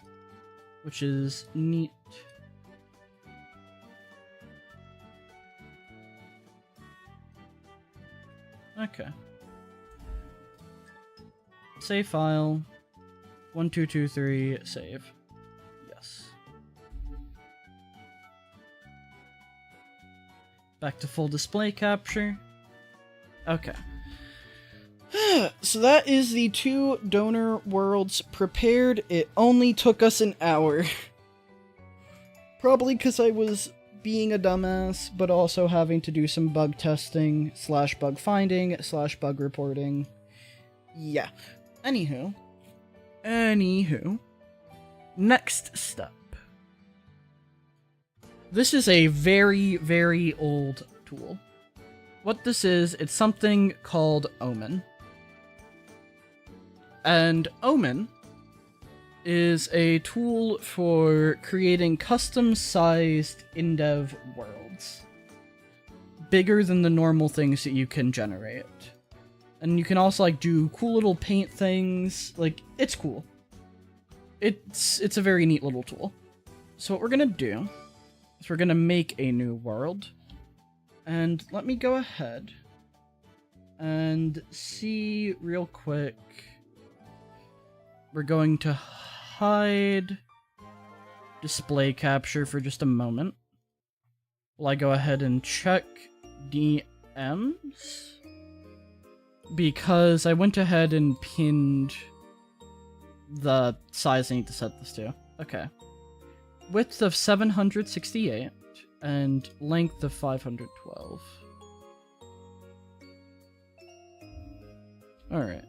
Which is neat. Okay. Save file. 1223, save. Yes. Back to full display capture. Okay. So that is the 2 donor worlds prepared. It only took us an hour. Probably because I was being a dumbass, but also having to do some bug testing, / bug finding, / bug reporting. Yeah. Anywho. Next step. This is a very, very old tool. What this is, it's something called Omen. And Omen is a tool for creating custom-sized in-dev worlds. Bigger than the normal things that you can generate. And you can also, like, do cool little paint things. Like, it's cool. It's a very neat little tool. So what we're gonna do is we're gonna make a new world. And let me go ahead and see real quick. We're going to hide display capture for just a moment. Will I go ahead and check DMs? Because I went ahead and pinned the size I need to set this to. Okay. Width of 768 and length of 512. Alright.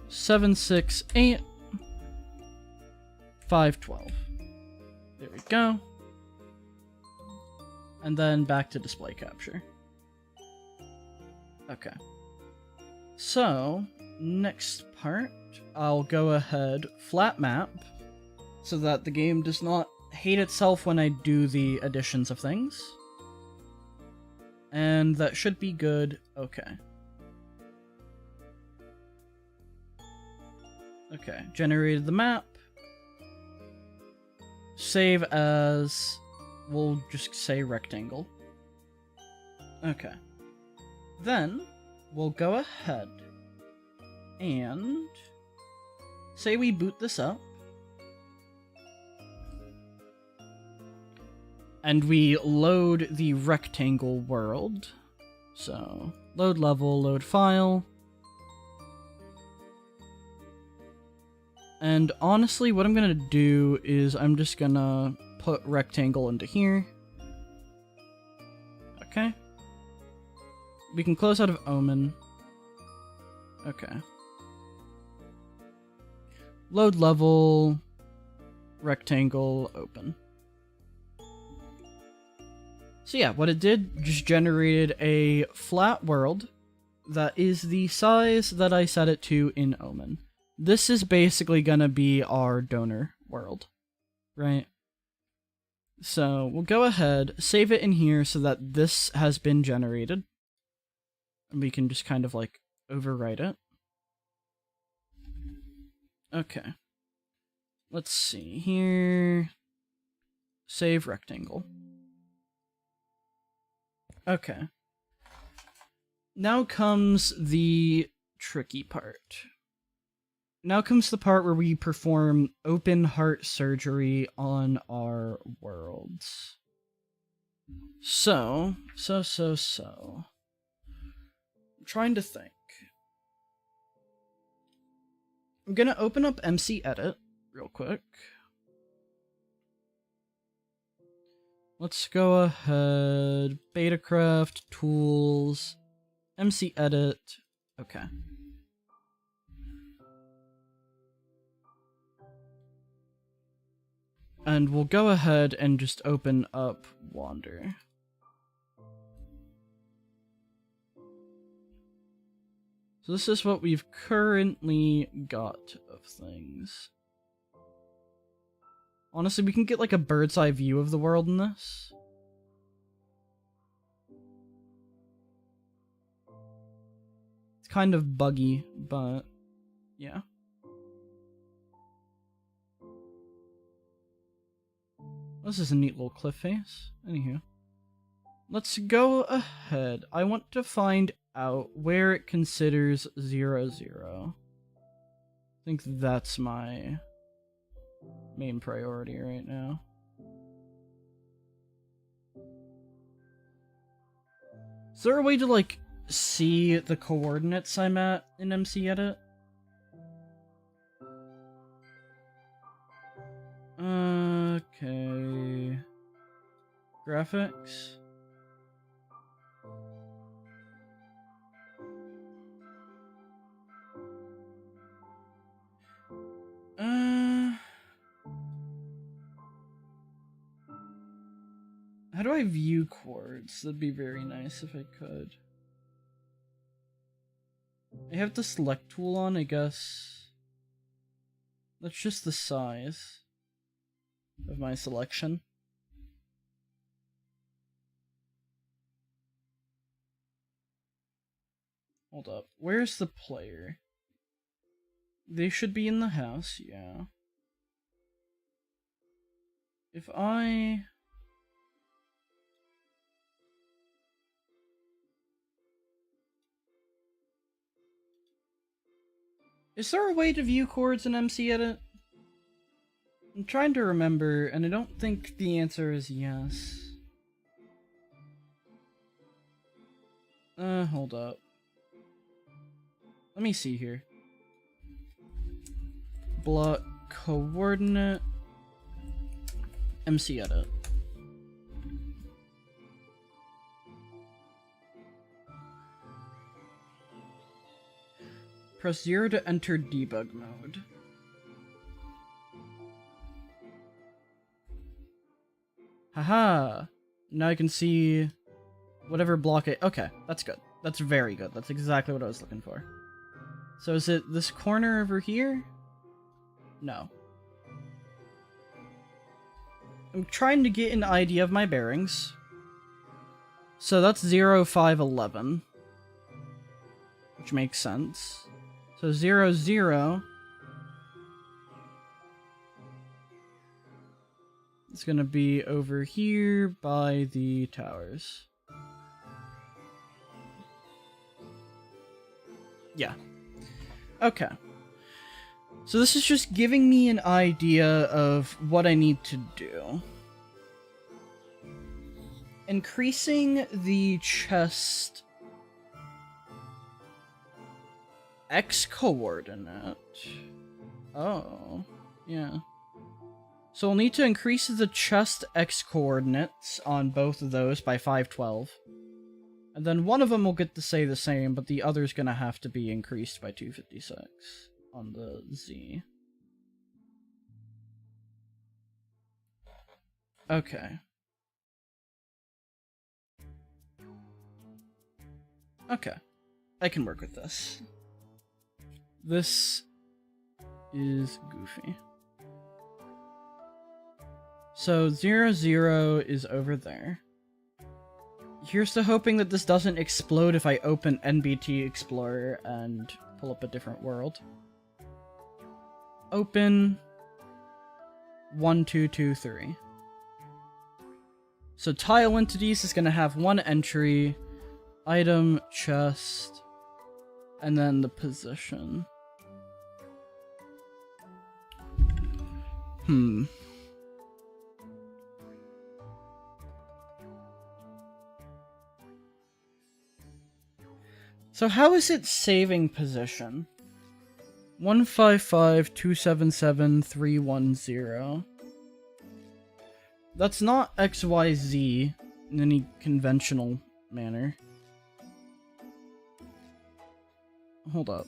768 512. There we go. And then back to display capture. Okay. So, next part, I'll go ahead, flat map, so that the game does not hate itself when I do the additions of things. And that should be good. Okay. Okay, generated the map. Save as, we'll just say rectangle. Okay. Then, we'll go ahead and say we boot this up. And we load the rectangle world. So, load level, load file. And honestly, what I'm gonna do is I'm just gonna put rectangle into here. Okay. We can close out of Omen. Okay. Load level, rectangle, open. So yeah, what it did, just generated a flat world that is the size that I set it to in Omen. This is basically gonna be our donor world, right? So we'll go ahead, save it in here so that this has been generated. And we can just kind of like overwrite it. Okay. Let's see here. Save rectangle. Okay. Now comes the tricky part. Now comes the part where we perform open heart surgery on our worlds. So. I'm trying to think. I'm gonna open up MCEdit real quick. Let's go ahead. Betacraft, tools, MCEdit. Okay. And we'll go ahead and just open up Wander. So this is what we've currently got of things. Honestly, we can get like a bird's eye view of the world in this. It's kind of buggy, but yeah. This is a neat little cliff face. Anywho. Let's go ahead. I want to find out where it considers 0, 0. I think that's my main priority right now. Is there a way to, like, see the coordinates I'm at in MCEdit? Okay. Graphics? How do I view chords? That'd be very nice if I could. I have the select tool on, I guess. That's just the size of my selection. Hold up. Where's the player? They should be in the house, yeah. If I... Is there a way to view chords in MCEdit? I'm trying to remember, and I don't think the answer is yes. Hold up. Let me see here. Block coordinate MCEdit. Press 0 to enter debug mode. Haha! Now I can see whatever block it. Okay, that's good. That's very good. That's exactly what I was looking for. So is it this corner over here? No. I'm trying to get an idea of my bearings. So that's 0, 5, 11. Which makes sense. So 0, 0. It's gonna be over here by the towers. Yeah. Okay. So this is just giving me an idea of what I need to do. Increasing the chest X coordinate. Oh, yeah. So we'll need to increase the chest X coordinates on both of those by 512. And then one of them will get to stay the same, but the other's gonna have to be increased by 256 on the Z. Okay. Okay. I can work with this. This is goofy. So 0, 0 is over there. Here's to hoping that this doesn't explode if I open NBT Explorer and pull up a different world. Open 1, 2, 2, 3. So tile entities is going to have one entry, item, chest, and then the position. So how is it saving position? 155277310. That's not XYZ in any conventional manner. Hold up.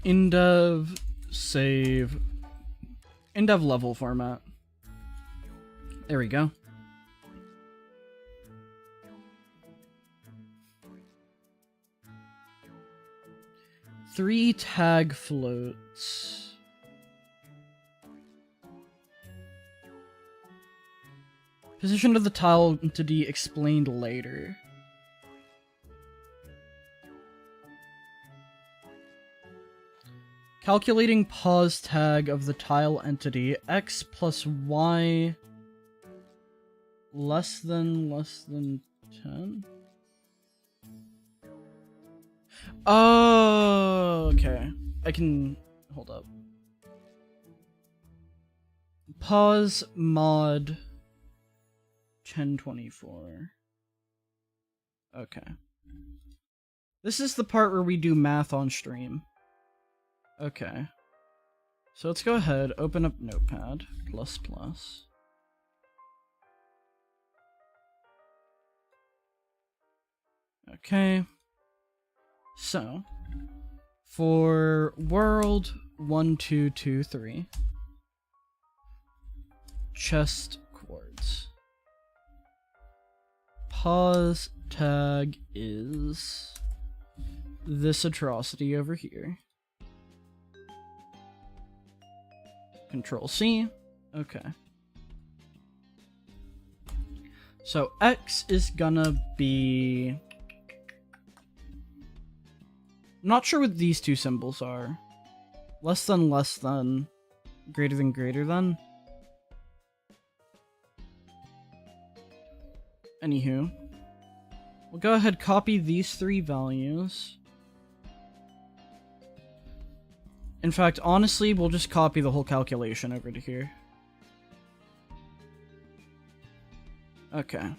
indev save indev level format. There we go. Three tag floats. Position of the tile entity explained later. Calculating pause tag of the tile entity x plus y less than 10. Oh, okay. I can hold up. Pause mod 1024. Okay. This is the part where we do math on stream. Okay. So let's go ahead, open up Notepad++. Okay. So, for world 1223, chest quartz. Pause tag is this atrocity over here. Control C. Okay. So X is gonna be... I'm not sure what these two symbols are. Less than, greater than. Anywho. We'll go ahead, copy these three values. In fact, honestly, we'll just copy the whole calculation over to here. Okay.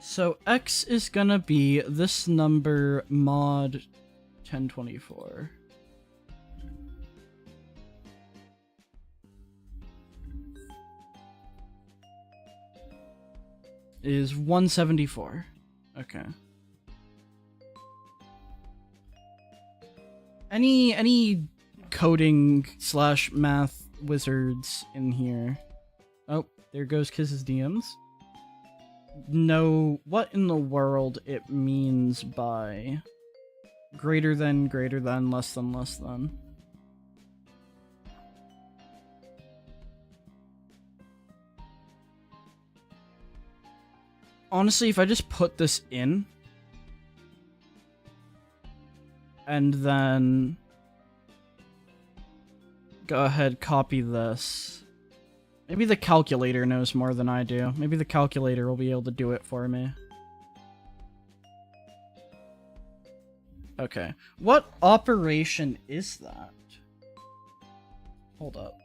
So X is gonna be this number mod 1024. Is 174. Okay. Any coding / math wizards in here? Oh, there goes Kiss's DMs. Know what in the world it means by greater than, less than. Honestly, if I just put this in and then go ahead, copy this. Maybe the calculator knows more than I do. Maybe the calculator will be able to do it for me. Okay. What operation is that? Hold up.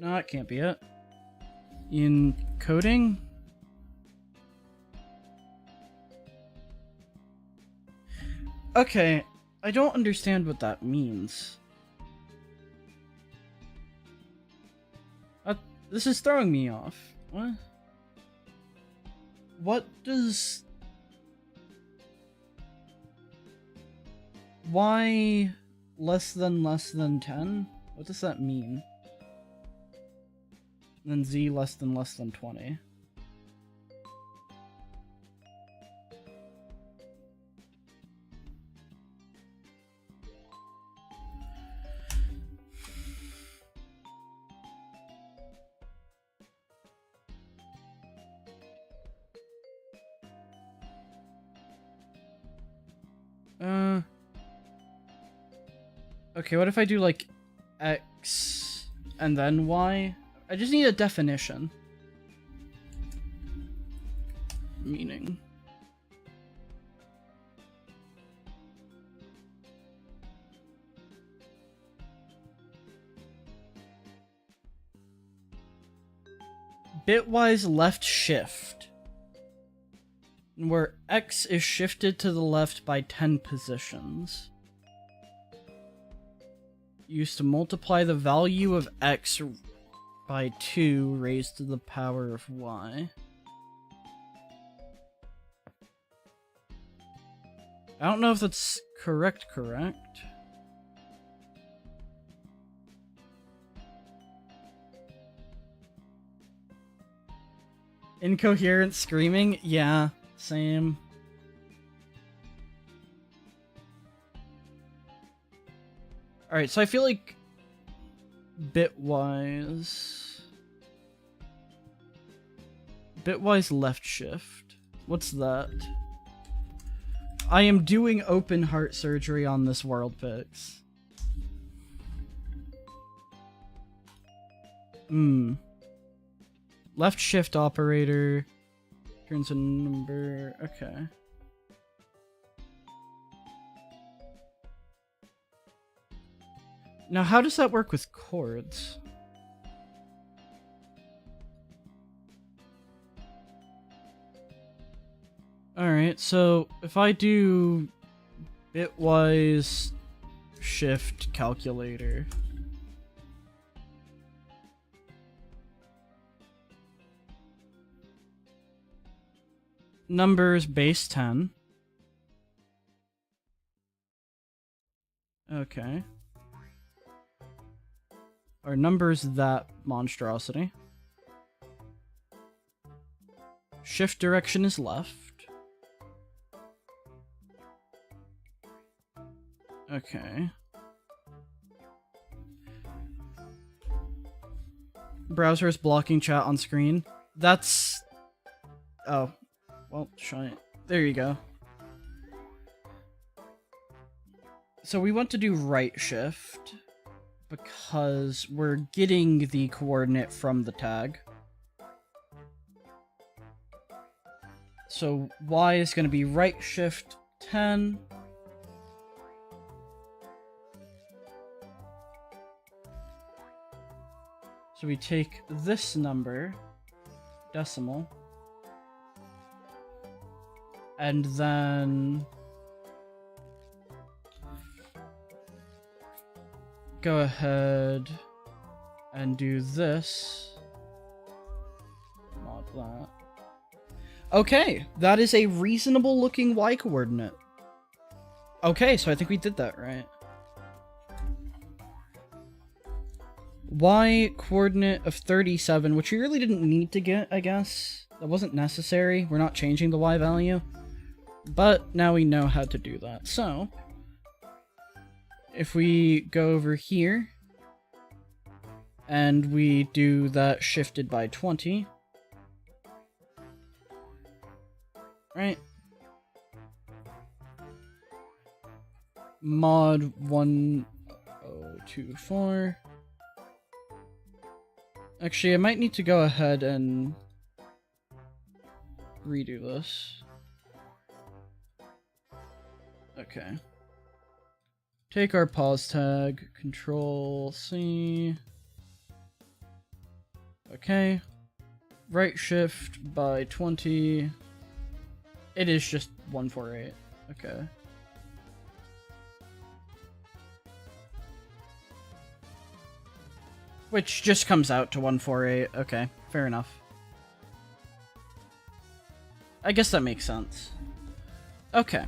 No, it can't be it. In coding? Okay, I don't understand what that means. This is throwing me off. What? What does... Why less than 10? What does that mean? And then Z less than 20. Okay, what if I do like X and then Y? I just need a definition. Meaning. Bitwise left shift. Where X is shifted to the left by 10 positions. used to multiply the value of x by 2 raised to the power of y. I don't know if that's correct. Incoherent screaming? Yeah, same. Alright, so I feel like bitwise left shift. What's that? I am doing open heart surgery on this world pix. Left shift operator turns a number. Okay. Now, how does that work with chords? Alright, so if I do bitwise shift calculator. Numbers base 10. Okay. Our numbers that monstrosity. Shift direction is left. Okay. Browser is blocking chat on screen. That's... Oh. Well, shite. There you go. So we want to do right shift because we're getting the coordinate from the tag. So y is going to be right shift 10. So we take this number, decimal, and then go ahead and do this. Mod that. Okay, that is a reasonable looking y coordinate. Okay, so I think we did that right. Y coordinate of 37, which we really didn't need to get, I guess. That wasn't necessary. We're not changing the y value. But now we know how to do that. So, if we go over here, and we do that shifted by 20, right? Mod 1024. Actually, I might need to go ahead and redo this. Okay. Take our pause tag, Control C. Okay. Right shift by 20. It is just 148. Okay. Which just comes out to 148. Okay, fair enough. I guess that makes sense. Okay.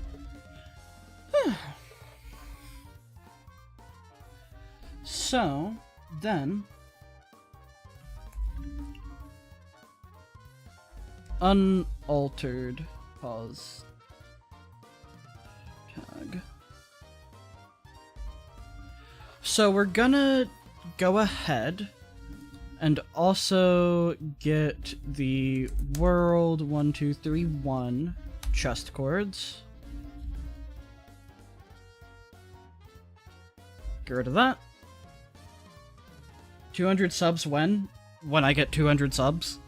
So, then... unaltered pause tag. So we're gonna go ahead and also get the world 1231 chest chords. Get rid of that. 200 subs when? When I get 200 subs.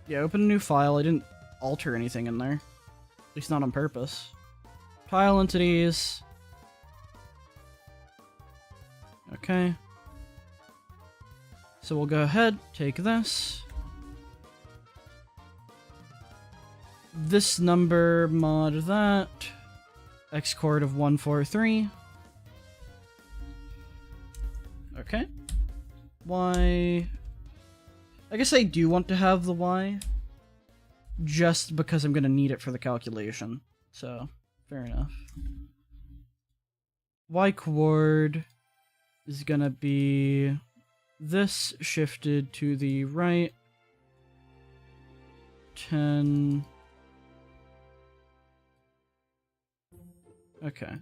Yeah, open a new file. I didn't alter anything in there. At least not on purpose. Tile entities. Okay. So we'll go ahead, take this. This number, mod that. X chord of 143. Okay. Y. I guess I do want to have the Y, just because I'm going to need it for the calculation. So, fair enough. Y chord is going to be this shifted to the right. 10. Okay.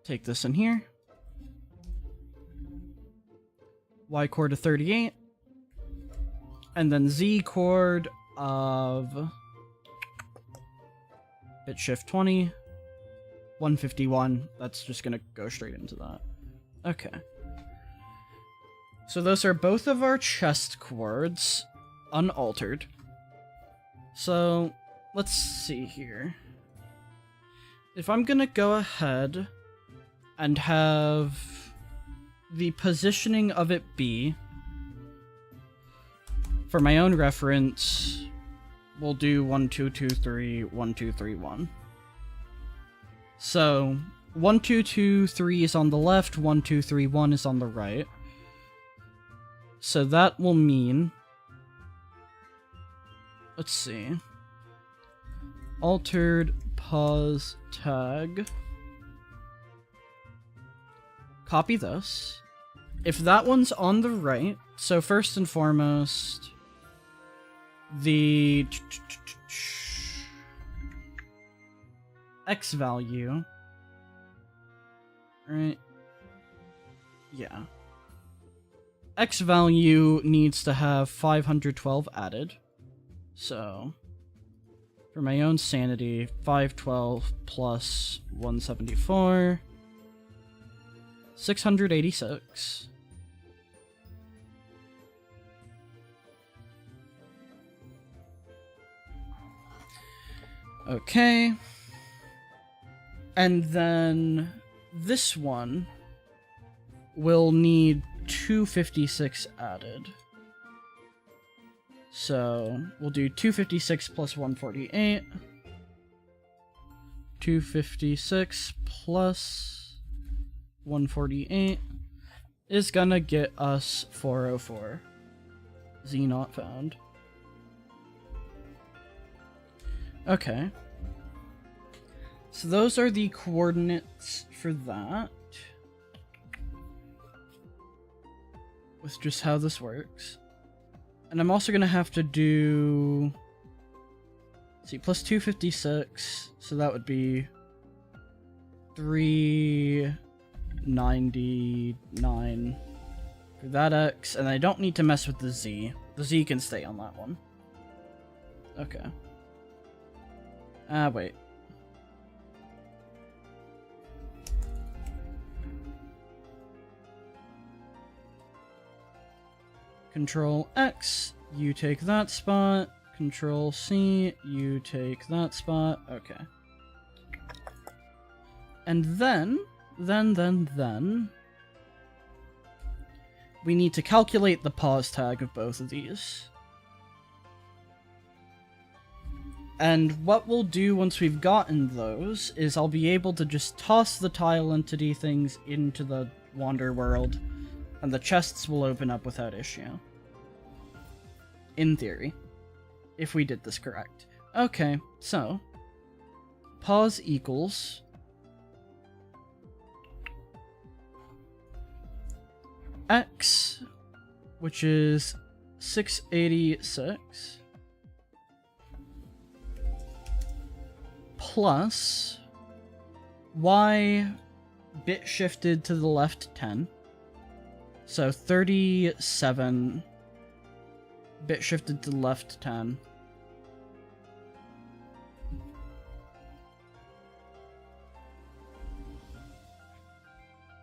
Take this in here. Y chord of 38. And then Z chord of bit shift 20. 151. That's just gonna go straight into that. Okay. So those are both of our chest chords, unaltered. So, let's see here. If I'm gonna go ahead and have the positioning of it be, for my own reference, we'll do 1, 2, 2, 3, 1, 2, 3, 1. So, 1, 2, 2, 3 is on the left, 1, 2, 3, 1 is on the right. So that will mean, let's see, altered pause tag. Copy this. If that one's on the right, so first and foremost, the X value, right? Yeah. X value needs to have 512 added. So, for my own sanity, 512 plus 174, 686. Okay. And then this one will need 256 added. So we'll do 256 plus 148. 256 plus 148 is gonna get us 404. Z not found. Okay. So those are the coordinates for that. With just how this works. And I'm also gonna have to do, let's see, plus 256, so that would be 399 for that X, and I don't need to mess with the Z. The Z can stay on that one. Okay. Wait. Control X, you take that spot. Control C, you take that spot. Okay. And then, we need to calculate the pause tag of both of these. And what we'll do once we've gotten those is I'll be able to just toss the tile entity things into the Wander world, and the chests will open up without issue. In theory. If we did this correct. Okay, so pause equals X, which is 686, plus Y bit shifted to the left 10. So 37 bit shifted to the left 10.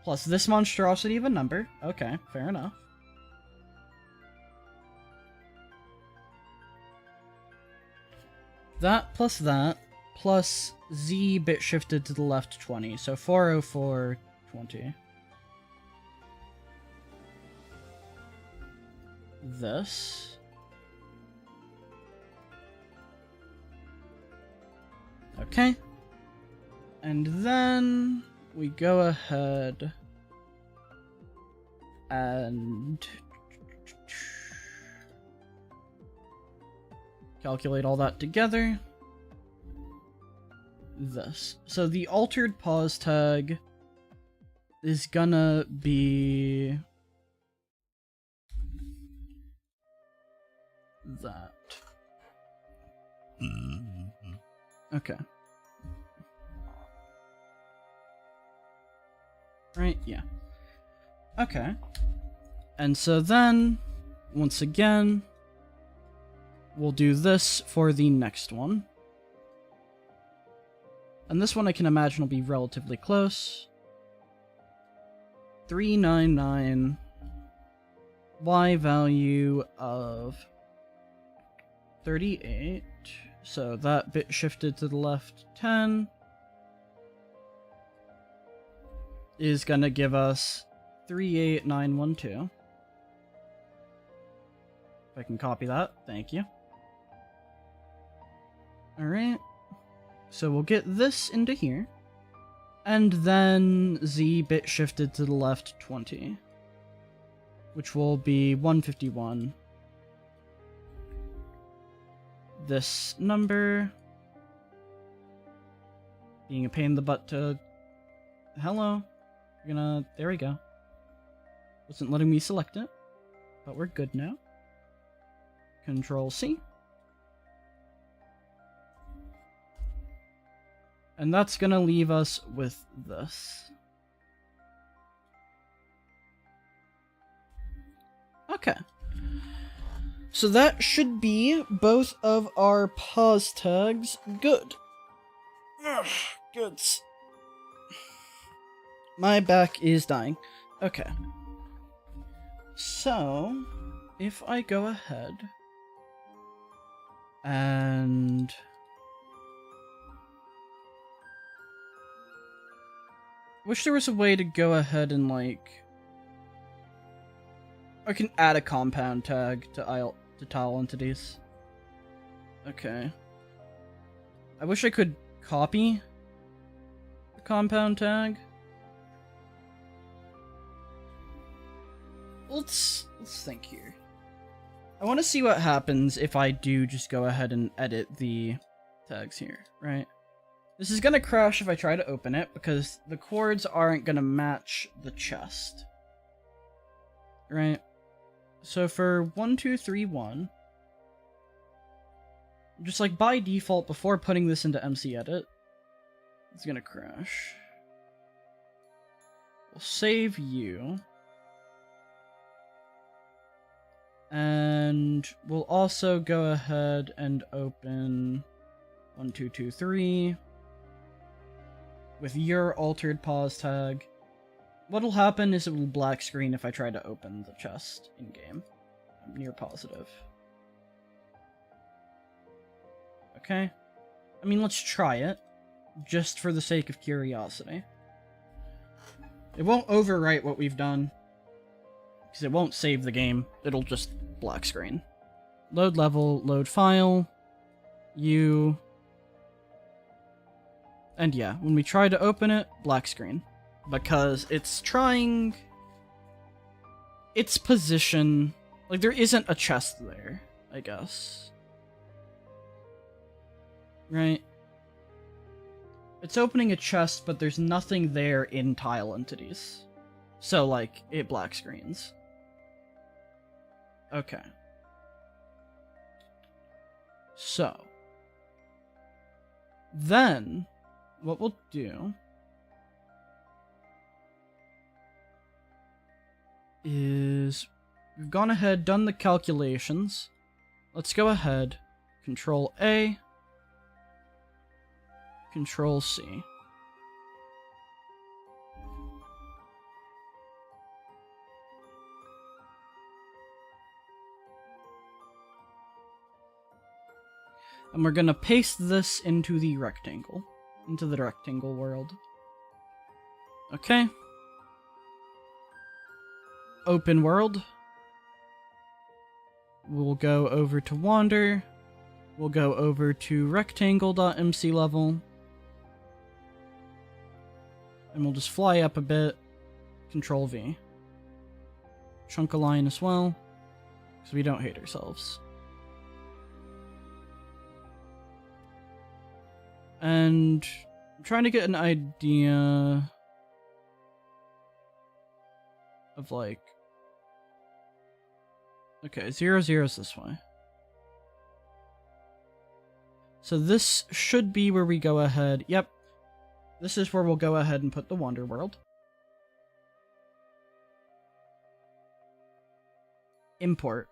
Plus this monstrosity of a number. Okay, fair enough. That, plus Z bit shifted to the left 20, so 40420. This. Okay. And then we go ahead and calculate all that together. This. So the altered pause tag is gonna be that. Okay. Right, yeah. Okay. And so then, once again, we'll do this for the next one. And this one I can imagine will be relatively close. 399 y value of 38. So that bit shifted to the left 10 is gonna give us 38912. If I can copy that, thank you. Alright. So we'll get this into here. And then Z bit shifted to the left 20. Which will be 151. This number being a pain in the butt to... Hello. We're gonna... There we go. Wasn't letting me select it. But we're good now. Control C. And that's gonna leave us with this. Okay. So that should be both of our pause tags good. Ugh, goods. My back is dying. Okay. So, if I go ahead and wish there was a way to go ahead and like I can add a compound tag to tile entities. Okay. I wish I could copy the compound tag. Let's think here. I want to see what happens if I do just go ahead and edit the tags here, right? This is gonna crash if I try to open it because the chords aren't gonna match the chest. Right? So for 1231, just like by default before putting this into MC Edit, it's gonna crash. We'll save you. And we'll also go ahead and open 1223 with your altered pause tag. What'll happen is it will black screen if I try to open the chest in-game. I'm near positive. Okay. I mean, let's try it, just for the sake of curiosity. It won't overwrite what we've done, because it won't save the game. It'll just black screen. Load level, load file, and yeah, when we try to open it, black screen. Because it's trying its position, like there isn't a chest there, I guess. Right? It's opening a chest, but there's nothing there in tile entities. So, like, it black screens. Okay. So. Then, what we'll do is we've gone ahead, done the calculations. Let's go ahead, Control A, Control C. And we're gonna paste this into the rectangle, world. Okay. Open world. We'll go over to wander. We'll go over to rectangle.mclevel. And we'll just fly up a bit. Control V. Chunk a line as well, because we don't hate ourselves. And I'm trying to get an idea of like, okay, 0, 0 is this way. So this should be where we go ahead. Yep. This is where we'll go ahead and put the Wonder World. Import.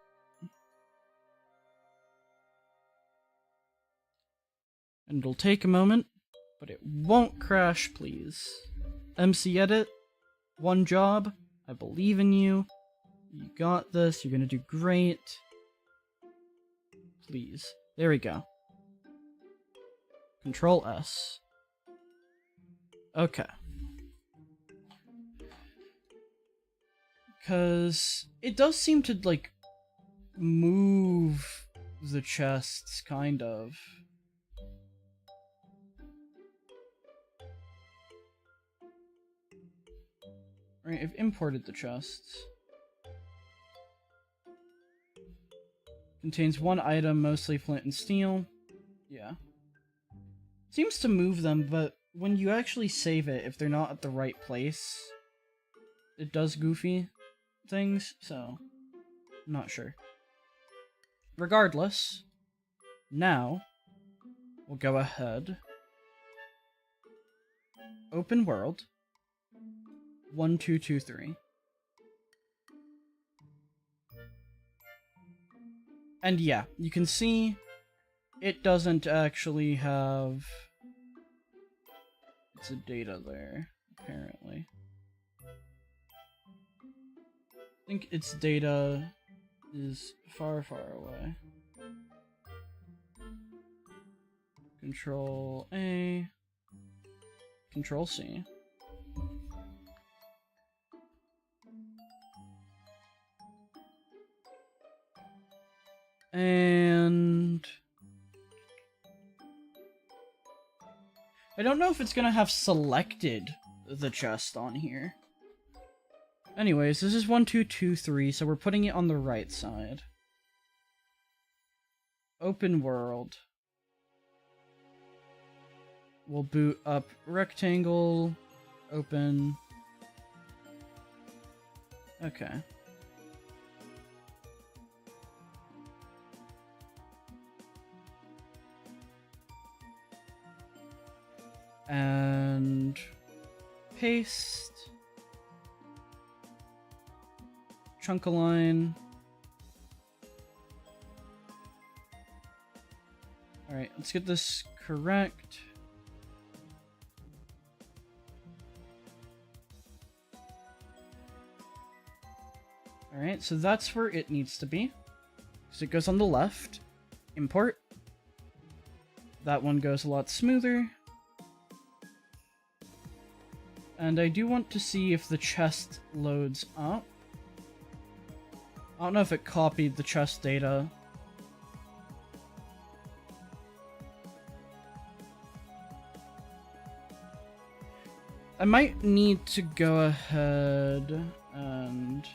And it'll take a moment, but it won't crash, please. MC Edit, one job. I believe in you. You got this. You're gonna do great. Please. There we go. Control S. Okay. Because it does seem to, like, move the chests, kind of. Right, I've imported the chests. Contains one item, mostly flint and steel. Yeah. Seems to move them, but when you actually save it, if they're not at the right place, it does goofy things, so I'm not sure. Regardless, now we'll go ahead, open world, 1223. And yeah, you can see it doesn't actually have it's a data there, apparently. I think its data is far, far away. Control A, Control C. And I don't know if it's gonna have selected the chest on here. Anyways, this is 1223, so we're putting it on the right side. Open world. We'll boot up rectangle, open. Okay. And paste. Chunk a line. Alright, let's get this correct. Alright, so that's where it needs to be. So it goes on the left. Import. That one goes a lot smoother. And I do want to see if the chest loads up. I don't know if it copied the chest data. I might need to go ahead and...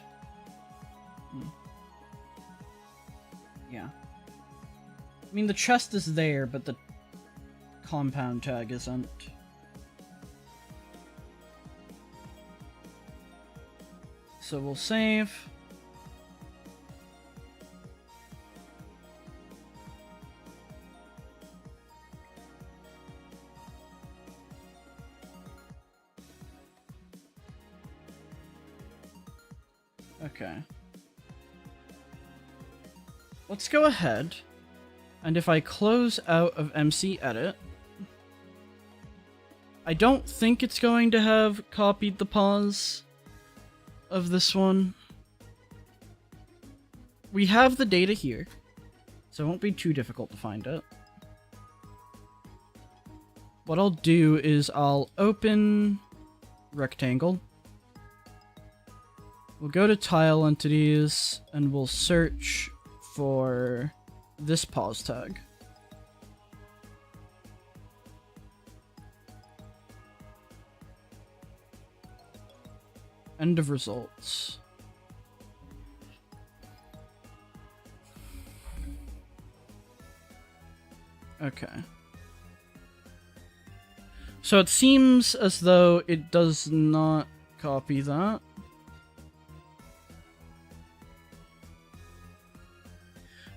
Yeah. I mean, the chest is there, but the compound tag isn't. So we'll save. Okay. Let's go ahead, and if I close out of MC Edit, I don't think it's going to have copied the pause of this one. We have the data here, so it won't be too difficult to find it. What I'll do is I'll open rectangle. We'll go to tile entities and we'll search for this pause tag. End of results. Okay. So it seems as though it does not copy that.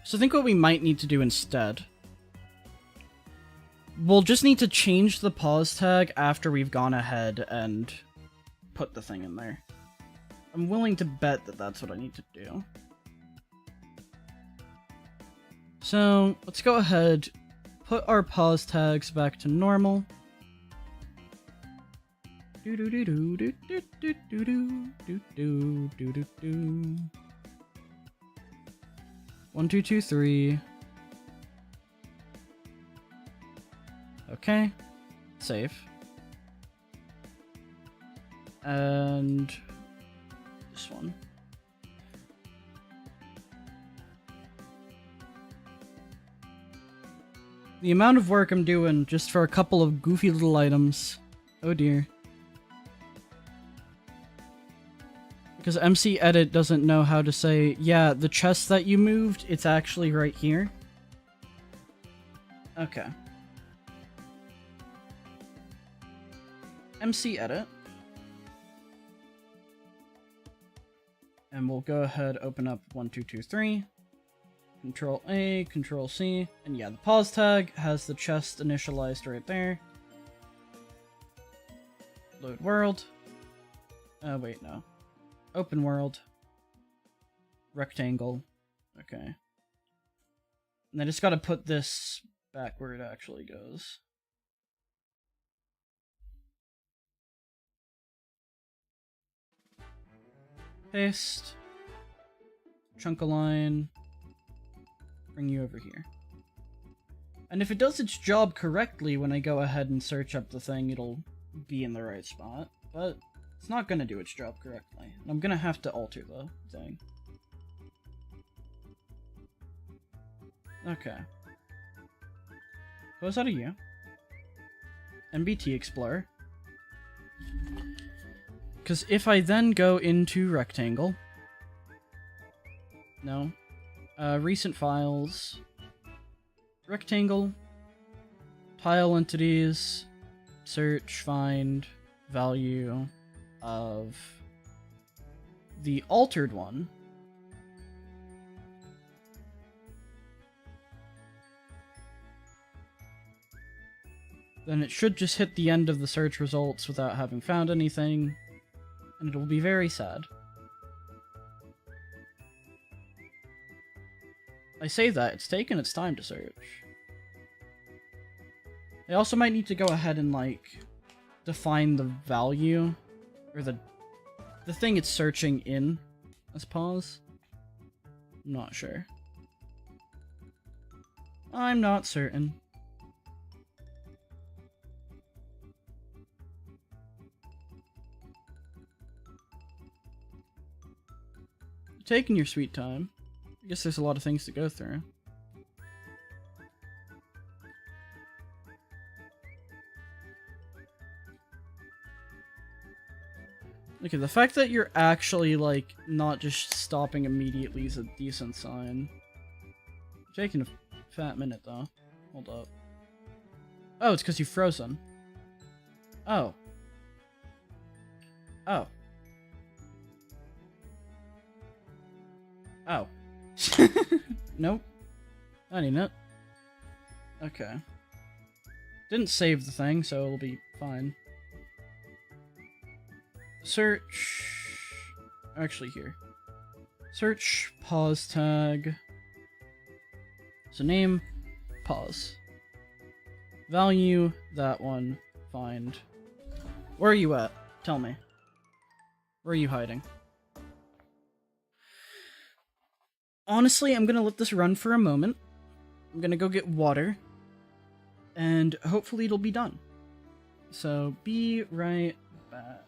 So I think what we might need to do instead, we'll just need to change the pause tag after we've gone ahead and put the thing in there. I'm willing to bet that that's what I need to do. So let's go ahead, put our pause tags back to normal. 1, 2, 2, 3. Okay. Save. And this one. The amount of work I'm doing just for a couple of goofy little items. Oh dear. Because MCEdit doesn't know how to say, yeah, the chest that you moved, it's actually right here. Okay. MCEdit. And we'll go ahead, open up 1, 2, 2, 3. Control A, Control C. And yeah, the pause tag has the chest initialized right there. Load world. Wait, no. Open world. Rectangle. Okay. And I just gotta put this back where it actually goes. Paste. Chunk a line. Bring you over here. And if it does its job correctly when I go ahead and search up the thing, it'll be in the right spot. But it's not gonna do its job correctly. And I'm gonna have to alter the thing. Okay. Close out of you. MBT Explorer. Because if I then go into Rectangle... No. Recent files. Rectangle. Tile entities. Search, find, value of the altered one. Then it should just hit the end of the search results without having found anything, and it will be very sad. I say that, it's taken its time to search. I also might need to go ahead and, like, define the value, or the thing it's searching in as pause. I'm not sure. I'm not certain. You're taking your sweet time. I guess there's a lot of things to go through. Okay, the fact that you're actually, like, not just stopping immediately is a decent sign. Taking a fat minute, though. Hold up. Oh, it's because you've frozen. Oh. Oh. Oh. Nope. I need it. Okay. Didn't save the thing, so it'll be fine. Search... Actually, here. Search, pause tag. So name, pause. Value, that one, find. Where are you at? Tell me. Where are you hiding? Honestly, I'm gonna let this run for a moment. I'm gonna go get water. And hopefully it'll be done. So, be right back.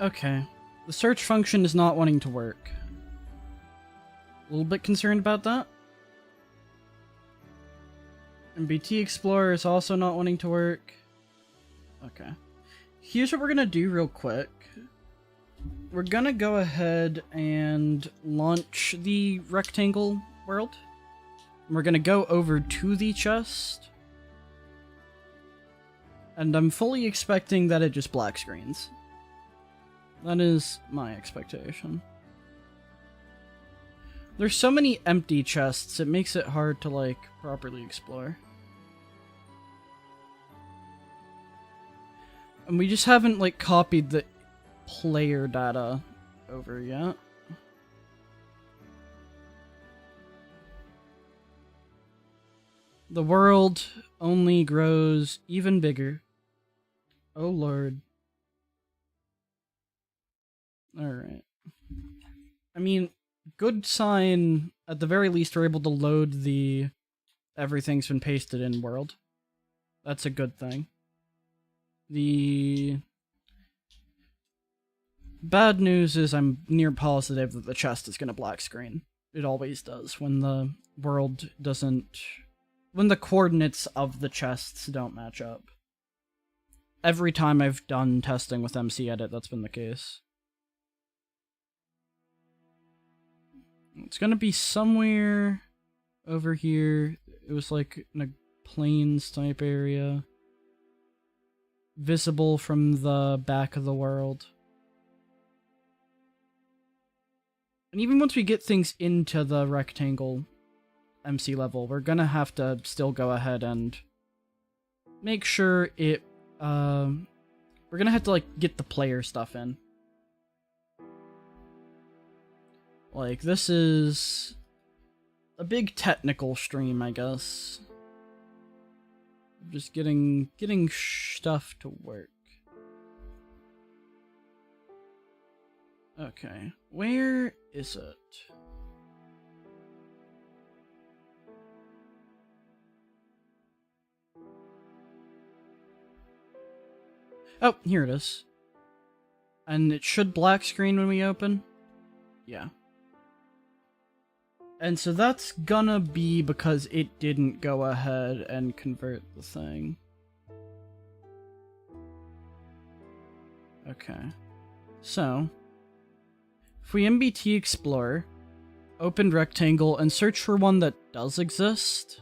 Okay. The search function is not wanting to work. A little bit concerned about that. MBT Explorer is also not wanting to work. Okay. Here's what we're gonna do real quick. We're gonna go ahead and launch the rectangle world. We're gonna go over to the chest. And I'm fully expecting that it just black screens. That is my expectation. There's so many empty chests, it makes it hard to, like, properly explore. And we just haven't, like, copied the player data over yet. The world only grows even bigger. Oh lord. Alright. I mean, good sign, at the very least we're able to load the everything's been pasted in world. That's a good thing. The bad news is I'm near positive that the chest is gonna black screen. It always does when the world doesn't... when the coordinates of the chests don't match up. Every time I've done testing with MCEdit, that's been the case. It's gonna be somewhere over here. It was like in a plains type area. Visible from the back of the world. And even once we get things into the rectangle MC level, we're gonna have to still go ahead and make sure it, we're gonna have to, like, get the player stuff in. Like, this is a big technical stream, I guess. Just getting stuff to work. Okay, where is it? Oh, here it is. And it should black screen when we open? Yeah. And so that's gonna be because it didn't go ahead and convert the thing. Okay. So, if we MBT Explore, open rectangle, and search for one that does exist,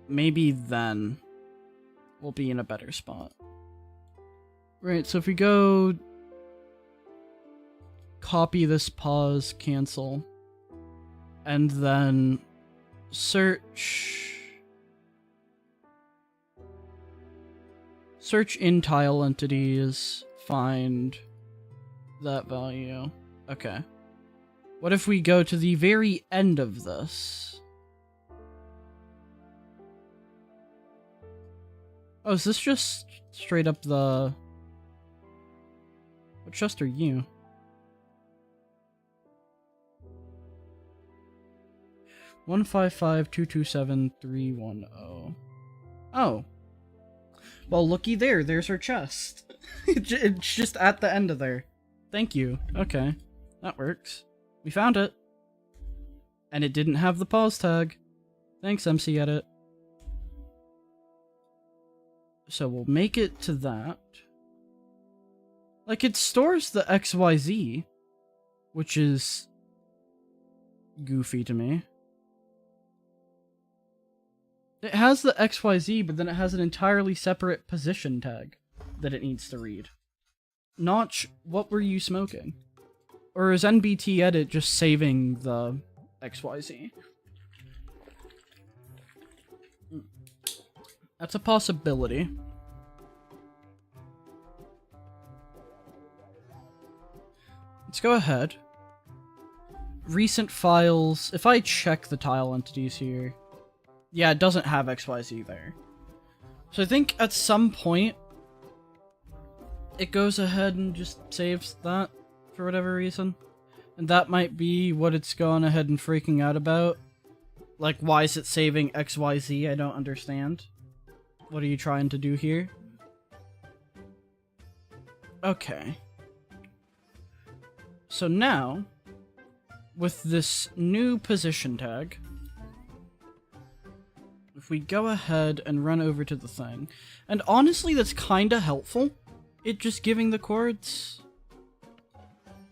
maybe then we'll be in a better spot. Right, so if we go copy this, pause, cancel, and then search in tile entities, find that value. Okay. What if we go to the very end of this? Oh, is this just straight up the... What chest are you? One 155227310. Oh. Well, looky there. There's her chest. It's just at the end of there. Thank you. Okay. That works. We found it. And it didn't have the pause tag. Thanks, MCEdit. So we'll make it to that. Like, it stores the XYZ, which is goofy to me. It has the XYZ, but then it has an entirely separate position tag that it needs to read. Notch, what were you smoking? Or is NBTEdit just saving the XYZ? That's a possibility. Let's go ahead. Recent files. If I check the tile entities here, yeah, it doesn't have XYZ there. So I think at some point, it goes ahead and just saves that for whatever reason. And that might be what it's going ahead and freaking out about. Like, why is it saving XYZ? I don't understand. What are you trying to do here? Okay. So now, with this new position tag, if we go ahead and run over to the thing, and honestly that's kinda helpful, it just giving the chords,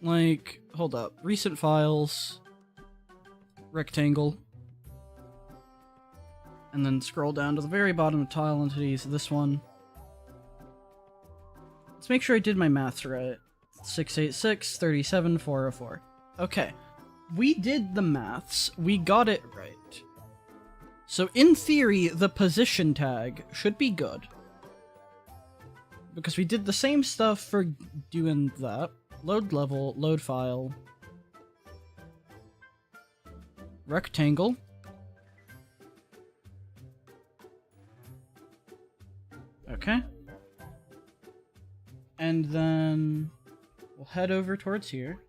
like, hold up, recent files, rectangle, and then scroll down to the very bottom of tile entities, this one. Let's make sure I did my maths right. 686, 37, 404. Okay, we did the maths, we got it right. So in theory, the position tag should be good. Because we did the same stuff for doing that. Load level, load file. Rectangle. Okay. And then we'll head over towards here.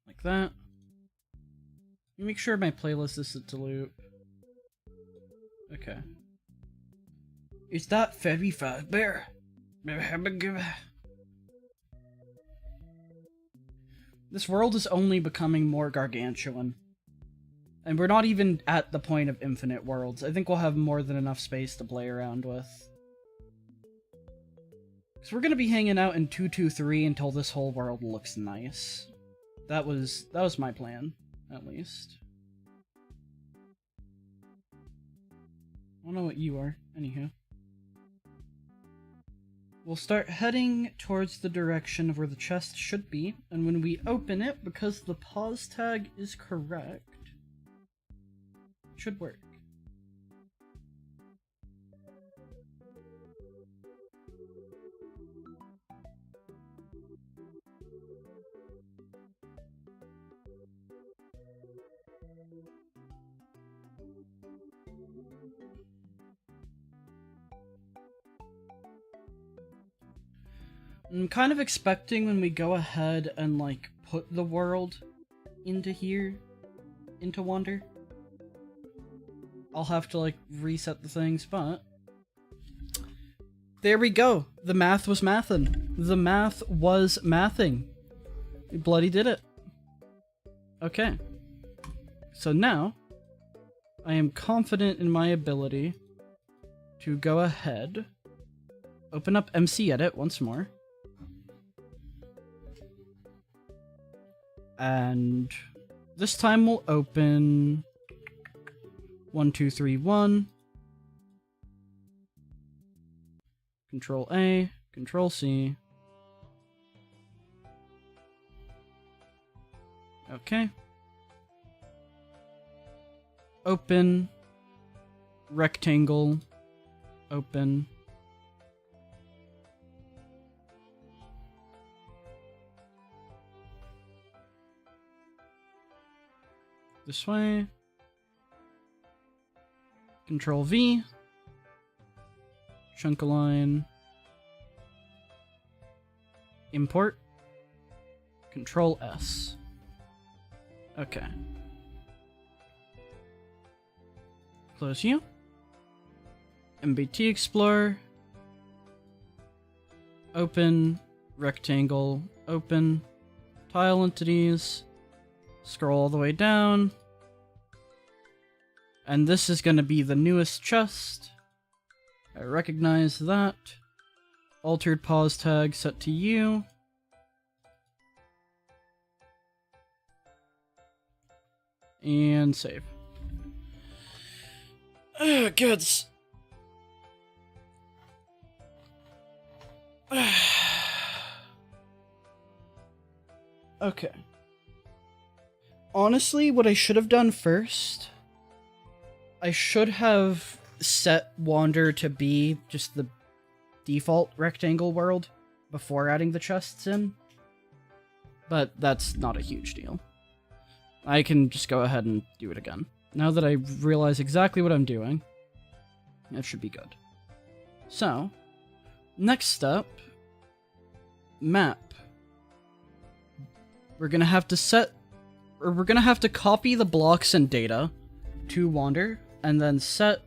Like that. Make sure my playlist is set to loop. Okay. Is that very fast, bear? This world is only becoming more gargantuan. And we're not even at the point of infinite worlds. I think we'll have more than enough space to play around with. Because we're going to be hanging out in 223 until this whole world looks nice. That was my plan, at least. I don't know what you are, anywho. We'll start heading towards the direction of where the chest should be, and when we open it, because the pause tag is correct, it should work. I'm kind of expecting when we go ahead and, like, put the world into here, into Wander, I'll have to, like, reset the things, but there we go. The math was mathin'. The math was mathing. We bloody did it. Okay. So now, I am confident in my ability to go ahead, open up MCEdit once more, and this time we'll open 1231, Control A, Control C. Okay. Open, rectangle, open. This way. Control V. Chunk a line. Import. Control S. Okay. Close you. MBT Explorer. Open. Rectangle. Open. Tile entities. Scroll all the way down. And this is going to be the newest chest. I recognize that. Altered pause tag set to U. And save. Goods. Okay. Honestly, what I should have done first, I should have set Wander to be just the default rectangle world before adding the chests in. But that's not a huge deal. I can just go ahead and do it again. Now that I realize exactly what I'm doing, that should be good. So, next step, map. We're gonna have to copy the blocks and data to Wander, and then set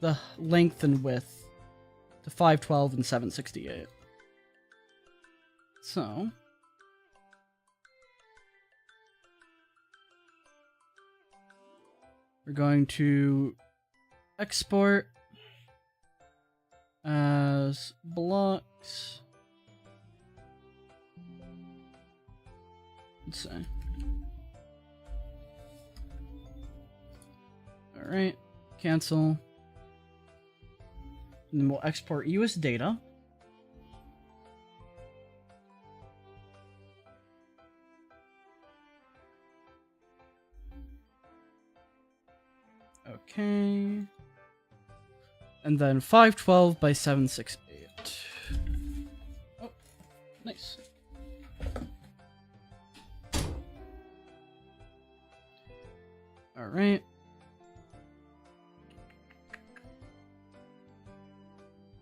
the length and width to 512 and 768. So we're going to export as blocks. Let's see. Alright, cancel. And then we'll export you as data. Okay. And then 512 by 768. Oh, nice. All right.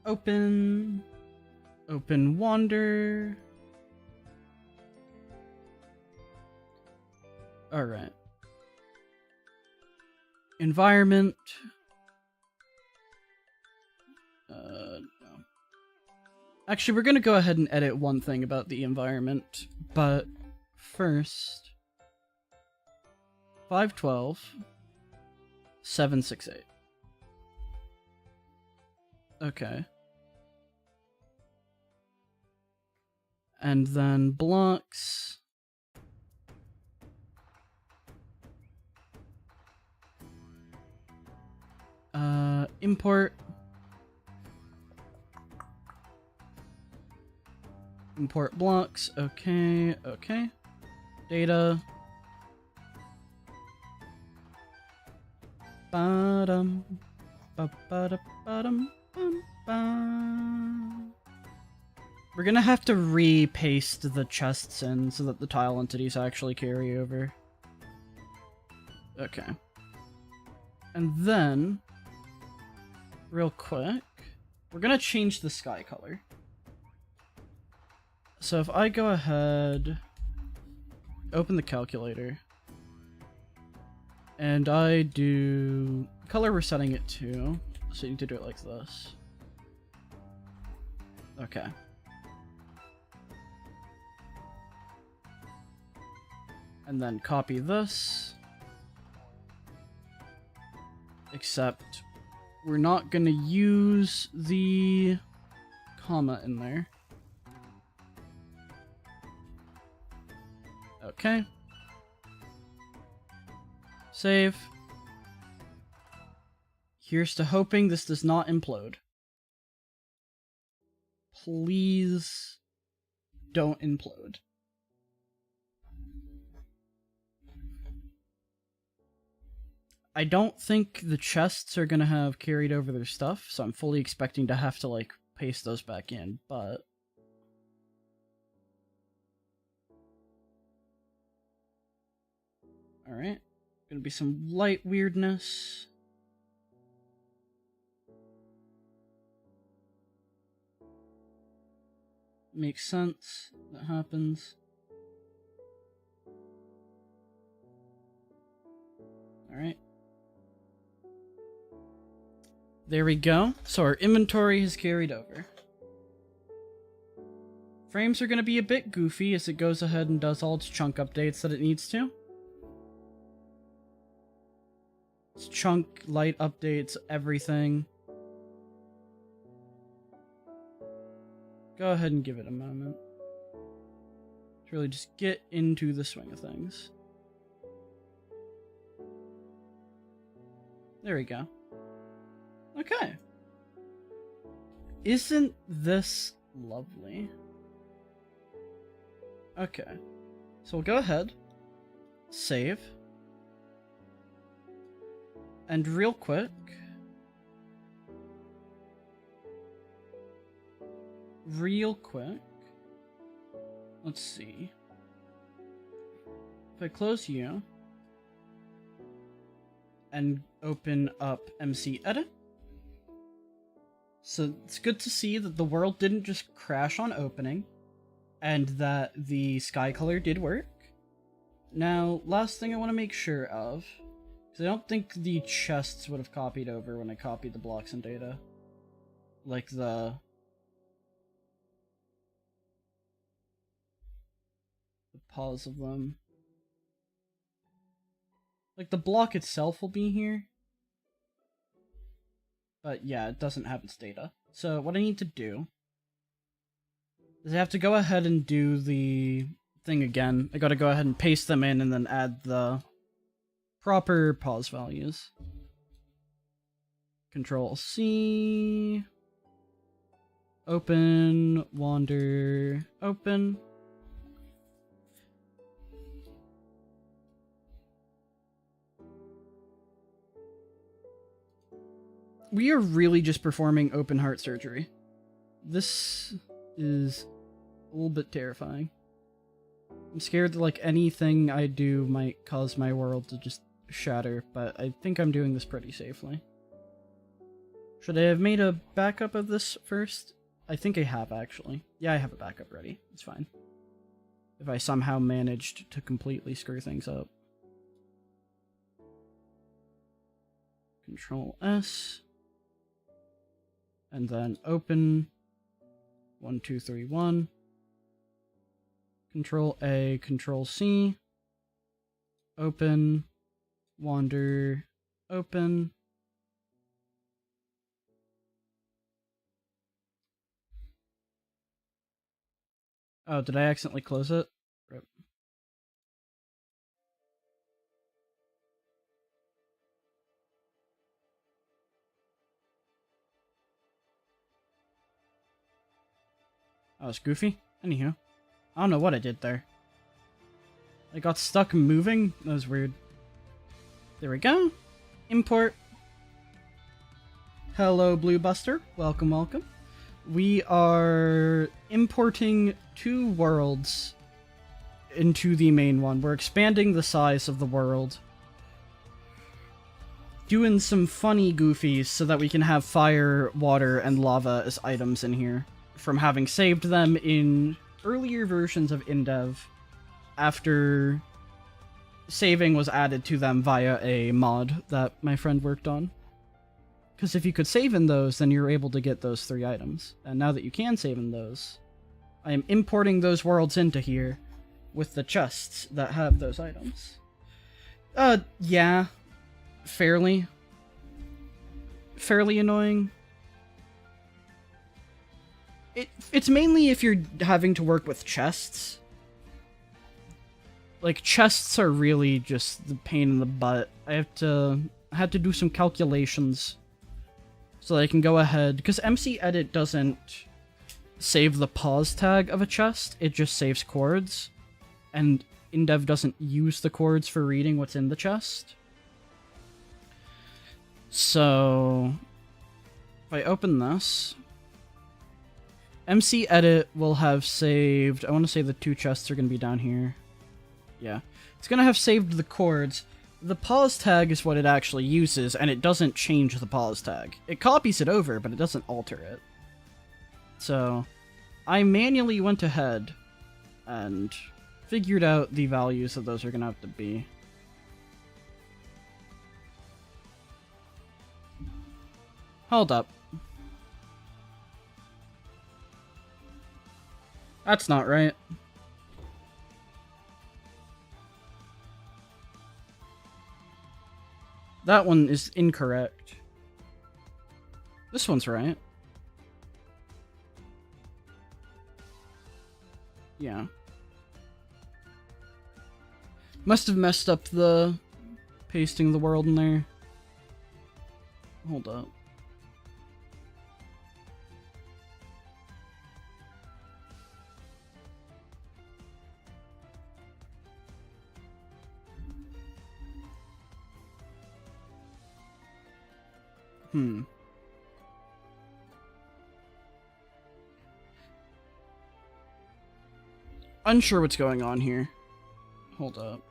Open wander. All right. Environment. No. Actually, we're gonna go ahead and edit one thing about the environment, but first, 512, 768. Okay. And then blocks. Import blocks. Okay, okay. Data. Ba-dum. Ba-ba-da-ba-dum. Bum. We're gonna have to re-paste the chests in so that the tile entities actually carry over. Okay. And then, real quick, we're gonna change the sky color. So if I go ahead, open the calculator, and I do color we're setting it to, so you need to do it like this. Okay. And then copy this. Except we're not gonna use the comma in there. Okay. Save. Here's to hoping this does not implode. Please don't implode. I don't think the chests are gonna have carried over their stuff, so I'm fully expecting to have to, like, paste those back in, but... Alright. Gonna be some light weirdness. Makes sense. That happens. Alright. There we go. So our inventory has carried over. Frames are going to be a bit goofy as it goes ahead and does all its chunk updates that it needs to. Its chunk, light updates, everything. Go ahead and give it a moment to really just get into the swing of things. There we go. Okay. Isn't this lovely? Okay. So we'll go ahead, save, and real quick, let's see. If I close you and open up MCEdit, so it's good to see that the world didn't just crash on opening, and that the sky color did work. Now, last thing I want to make sure of Because I don't think the chests would have copied over when I copied the blocks and data. Like the pause of them. Like the block itself will be here. But yeah, it doesn't have its data. So what I need to do is I have to go ahead and do the thing again. I gotta go ahead and paste them in and then add the proper pause values. Control C. Open, wander, open. We are really just performing open heart surgery. This is a little bit terrifying. I'm scared that like anything I do might cause my world to just shatter, but I think I'm doing this pretty safely. Should I have made a backup of this first? I think I have, actually. Yeah, I have a backup ready. It's fine. If I somehow managed to completely screw things up. Control S. And then open 1, 2, 3, 1. Control A, Control C. Open, wander, open. Oh, did I accidentally close it? Rip. Oh, it's goofy? Anywho. I don't know what I did there. I got stuck moving? That was weird. There we go. Import. Hello, Blue Buster. Welcome, welcome. We are importing 2 worlds into the main one. We're expanding the size of the world. Doing some funny goofies so that we can have fire, water, and lava as items in here. From having saved them in earlier versions of InDev after saving was added to them via a mod that my friend worked on. Because if you could save in those, then you're able to get those 3 items. And now that you can save in those, I am importing those worlds into here with the chests that have those items. Yeah. Fairly annoying. It's mainly if you're having to work with chests. Like, chests are really just the pain in the butt. I had to do some calculations so that I can go ahead, because MCEdit doesn't save the pause tag of a chest, it just saves chords, and InDev doesn't use the chords for reading what's in the chest. So, if I open this, MCEdit will have saved, I want to say the 2 chests are going to be down here. Yeah. It's going to have saved the chords. The pause tag is what it actually uses, and it doesn't change the pause tag. It copies it over, but it doesn't alter it. So, I manually went ahead and figured out the values that those are going to have to be. Hold up. That's not right. That one is incorrect. This one's right. Yeah. Must have messed up the pasting the world in there. Hold up. Unsure what's going on here. Hold up.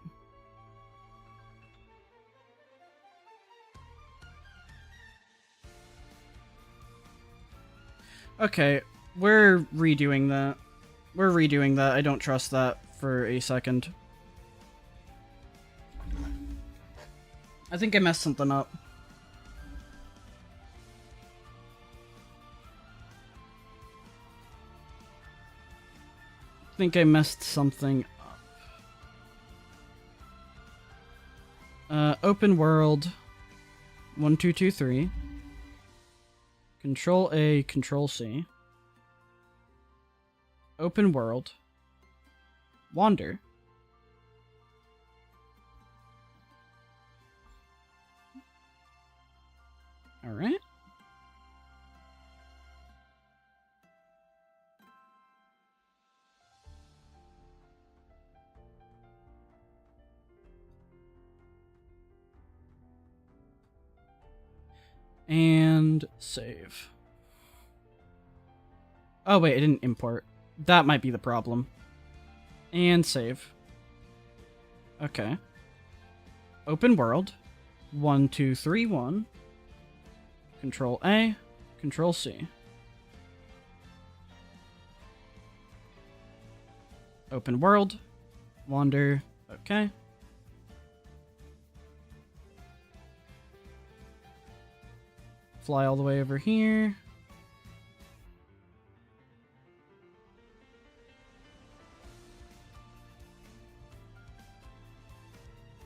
Okay, we're redoing that. We're redoing that. I don't trust that for a second. I think I messed something up. I think I messed something up. Open world 1223. Control A, Control C. Open world. Wander. Alright. And save. Oh wait, it didn't import. That might be the problem. And save. Okay. Open world. 1231. Control A. Control C. Open world. Wander. Okay. Fly all the way over here.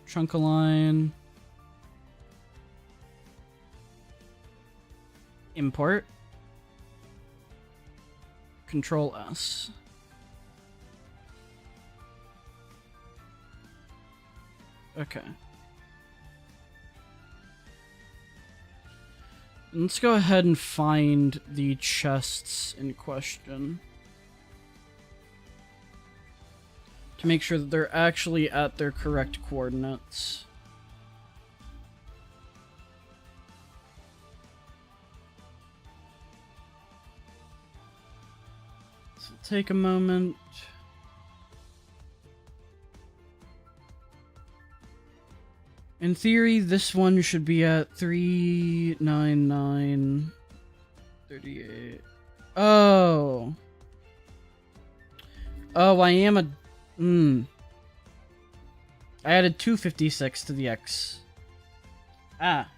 Trunk a line. Import. Control S. Okay. Let's go ahead and find the chests in question. To make sure that they're actually at their correct coordinates. So take a moment. In theory, this one should be at 39938. Oh. Oh, I am a... I added 256 to the X. Ah.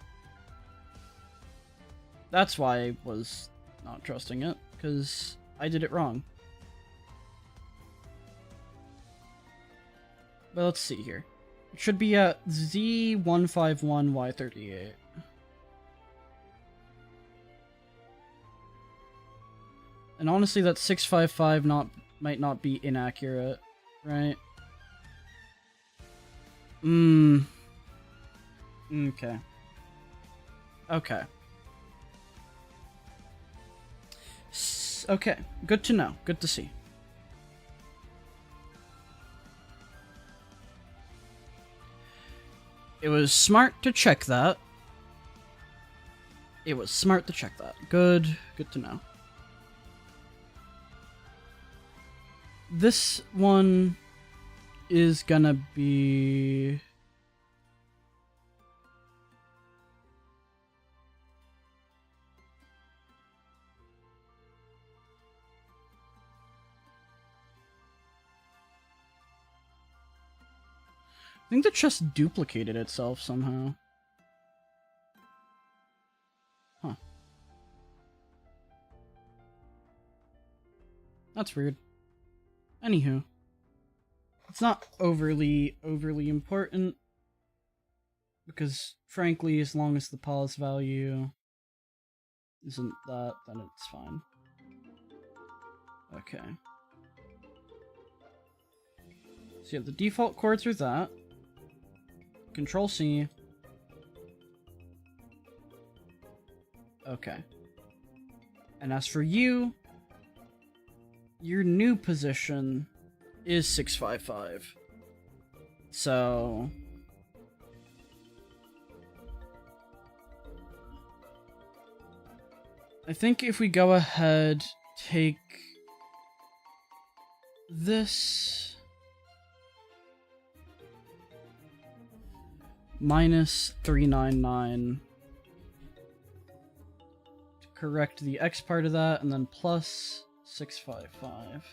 That's why I was not trusting it, because I did it wrong. But let's see here. It should be at Z151Y38. And honestly, that 655 might not be inaccurate, right? Okay. Okay. Okay, good to know. Good to see. It was smart to check that. It was smart to check that. Good to know. This one is gonna be... I think the chest duplicated itself somehow. Huh. That's weird. Anywho. It's not overly important. Because, frankly, as long as the pause value isn't that, then it's fine. Okay. So yeah, the default chords are that. Control C. Okay. And as for you, your new position is 655. So... I think if we go ahead, take this... minus 399 to correct the X part of that, and then plus 655.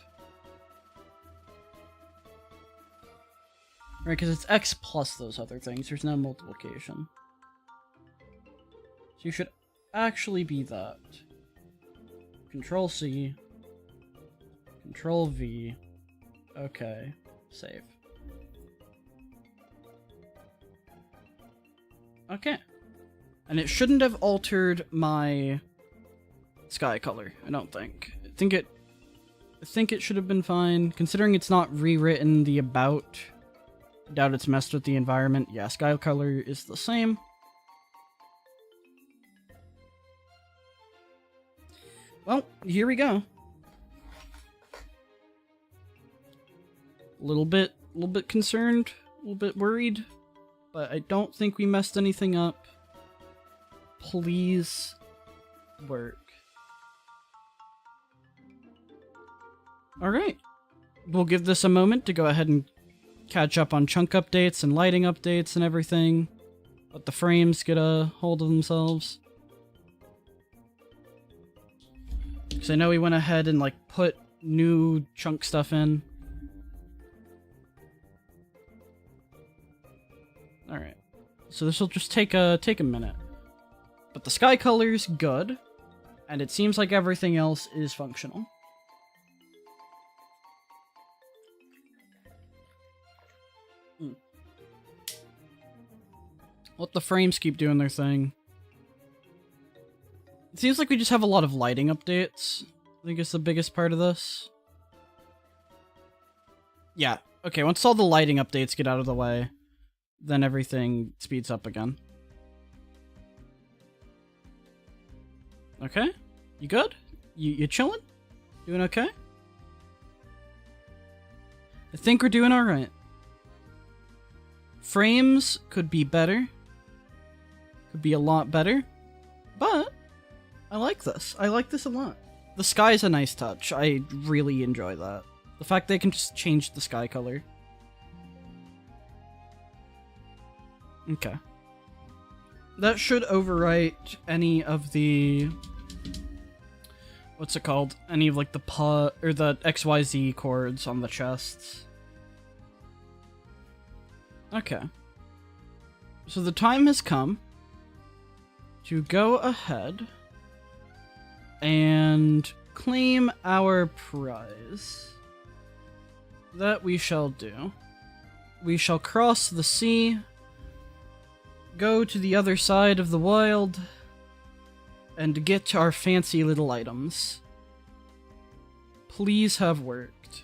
Right, because it's X plus those other things. There's no multiplication. you should actually be that. Control C. Control V. Okay. Save. Okay. And it shouldn't have altered my sky color, I don't think. I think it should have been fine, considering it's not rewritten the about. Doubt it's messed with the environment. Yeah, sky color is the same. Well, here we go. A little bit concerned, a little bit worried, but I don't think we messed anything up. Please work. Alright. We'll give this a moment to go ahead and catch up on chunk updates and lighting updates and everything. Let the frames get a hold of themselves. Because I know we went ahead and, like, put new chunk stuff in. Alright. So this will just take a minute. But the sky color's good, and it seems like everything else is functional. Let the frames keep doing their thing. It seems like we just have a lot of lighting updates. I think it's the biggest part of this. Yeah, okay, once all the lighting updates get out of the way, then everything speeds up again. Okay? You good? You chilling? Doing okay? I think we're doing alright. Frames could be better. Could be a lot better. But I like this. I like this a lot. The sky's a nice touch. I really enjoy that. The fact they can just change the sky color. Okay. That should overwrite any of the... what's it called? Any of, like, the or the XYZ chords on the chests. Okay. So the time has come to go ahead and claim our prize. That we shall do. We shall cross the sea, go to the other side of the wild, and get our fancy little items. Please have worked.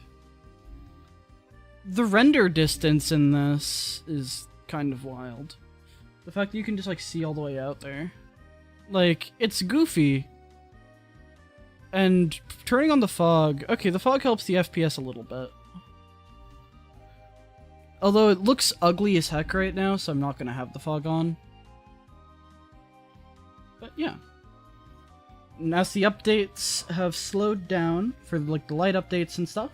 The render distance in this is kind of wild. The fact that you can just, like, see all the way out there. Like, it's goofy. And turning on the fog... okay, the fog helps the FPS a little bit. Although it looks ugly as heck right now, so I'm not gonna have the fog on. But yeah. And as the updates have slowed down for, like, the light updates and stuff,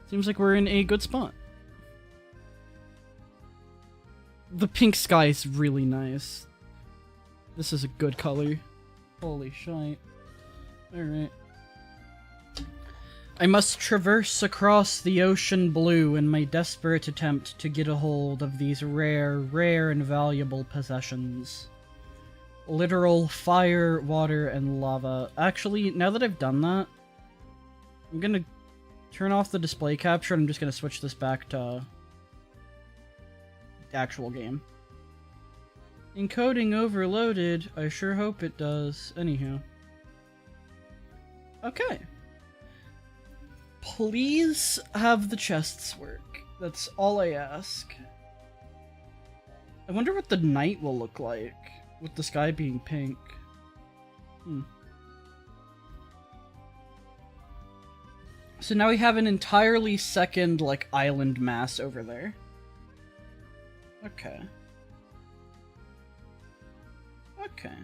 seems like we're in a good spot. The pink sky is really nice. This is a good color. Holy shite. Alright. I must traverse across the ocean blue in my desperate attempt to get a hold of these rare and valuable possessions. Literal fire, water, and lava. Actually, now that I've done that, I'm gonna turn off the display capture and I'm just gonna switch this back to the actual game. Encoding overloaded. I sure hope it does. Anywho. Okay. Please have the chests work. That's all I ask. I wonder what the night will look like, with the sky being pink. So now we have an entirely second, like, island mass over there. Okay. Okay.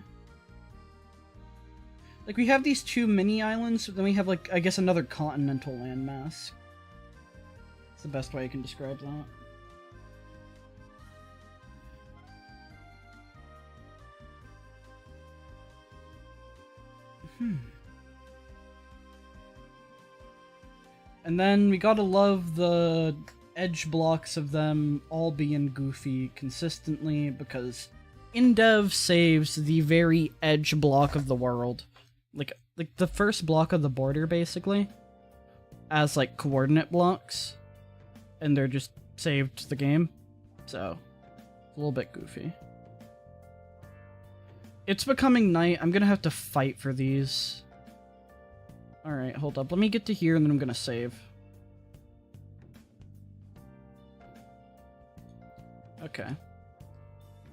Like, we have these two mini islands, but then we have, like, I guess another continental landmass. That's the best way I can describe that. And then we gotta love the edge blocks of them all being goofy consistently, because in-dev saves the very edge block of the world. Like the first block of the border, basically, as, like, coordinate blocks. And they're just saved to the game. So, a little bit goofy. It's becoming night. I'm gonna have to fight for these. Alright, hold up. Let me get to here and then I'm gonna save. Okay.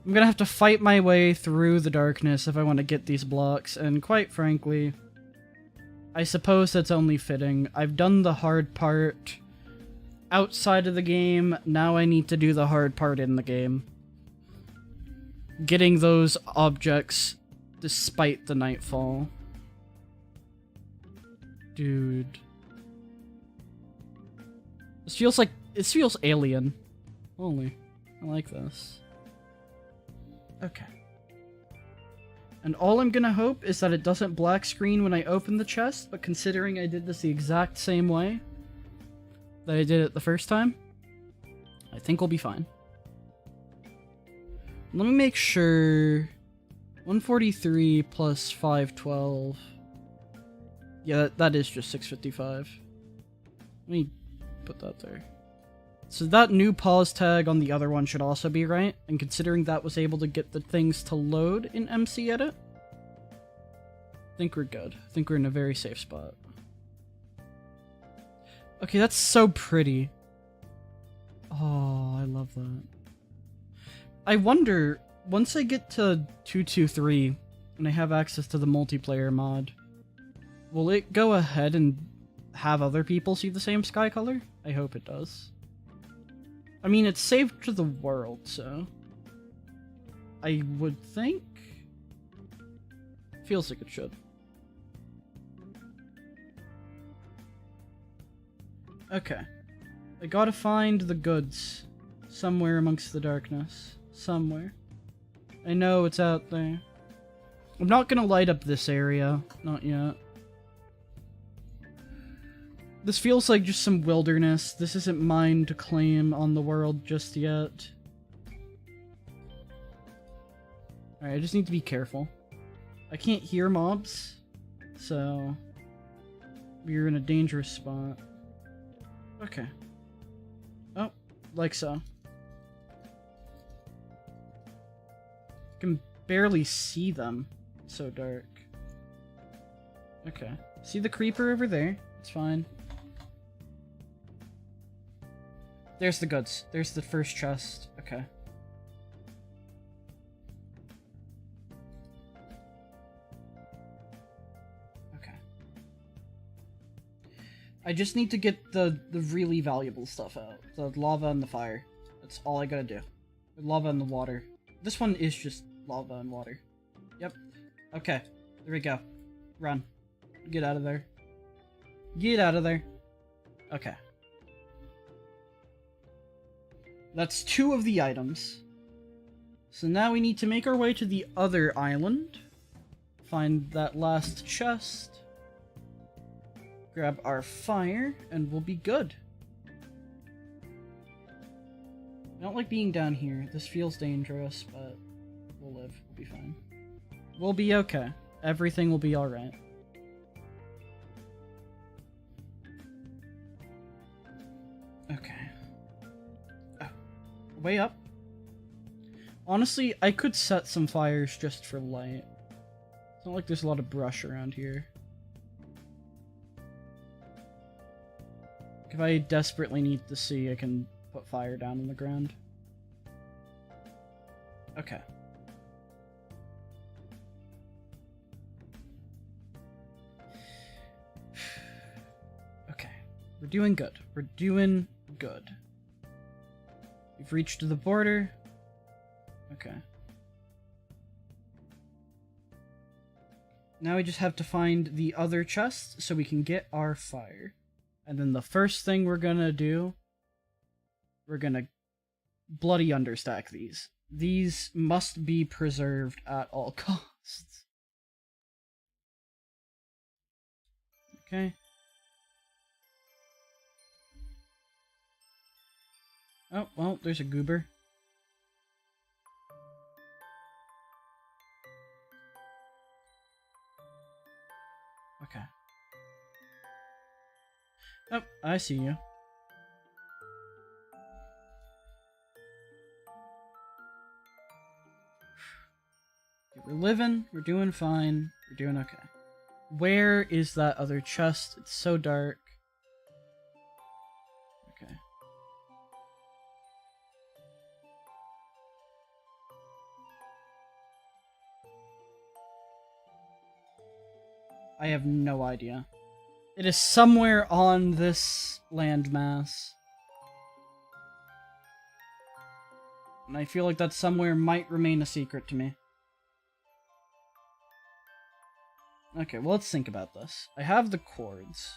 I'm gonna have to fight my way through the darkness if I want to get these blocks, and quite frankly, I suppose that's only fitting. I've done the hard part outside of the game, now I need to do the hard part in the game. Getting those objects despite the nightfall. Dude. This feels alien. Holy, I like this. Okay. And all I'm gonna hope is that it doesn't black screen when I open the chest, but considering I did this the exact same way that I did it the first time, I think we'll be fine. Let me make sure 143 plus 512. Yeah, that is just 655. Let me put that there. So that new pause tag on the other one should also be right, and considering that was able to get the things to load in MC Edit, I think we're good. I think we're in a very safe spot. Okay, that's so pretty. Oh, I love that. I wonder, once I get to 223, and I have access to the multiplayer mod, will it go ahead and have other people see the same sky color? I hope it does. I mean, it's saved to the world, so I would think. Feels like it should. Okay. I gotta find the goods somewhere amongst the darkness. Somewhere. I know it's out there. I'm not gonna light up this area. Not yet. This feels like just some wilderness. This isn't mine to claim on the world just yet. Alright, I just need to be careful. I can't hear mobs, so we're in a dangerous spot. Okay. Oh, like so. I can barely see them. It's so dark. Okay. See the creeper over there? It's fine. There's the goods. There's the first chest. Okay. Okay. I just need to get the really valuable stuff out. The lava and the fire. That's all I gotta do. The lava and the water. This one is just lava and water. Yep. Okay. There we go. Run. Get out of there. Get out of there. Okay. That's 2 of the items. So now we need to make our way to the other island. Find that last chest. Grab our fire, and we'll be good. I don't like being down here. This feels dangerous, but we'll live. We'll be fine. We'll be okay. Everything will be alright. Okay. Way up. Honestly, I could set some fires just for light. It's not like there's a lot of brush around here. If I desperately need to see, I can put fire down on the ground. Okay. Okay. We're doing good. We're doing good. We've reached the border. Okay. Now we just have to find the other chest so we can get our fire. And then the first thing we're gonna do, we're gonna bloody understack these. These must be preserved at all costs. Okay. Oh, well, there's a goober. I see you. We're living, we're doing fine, we're doing okay. Where is that other chest? It's so dark. Okay. I have no idea. It is somewhere on this landmass. And I feel like that somewhere might remain a secret to me. Okay, well, let's think about this. I have the chords.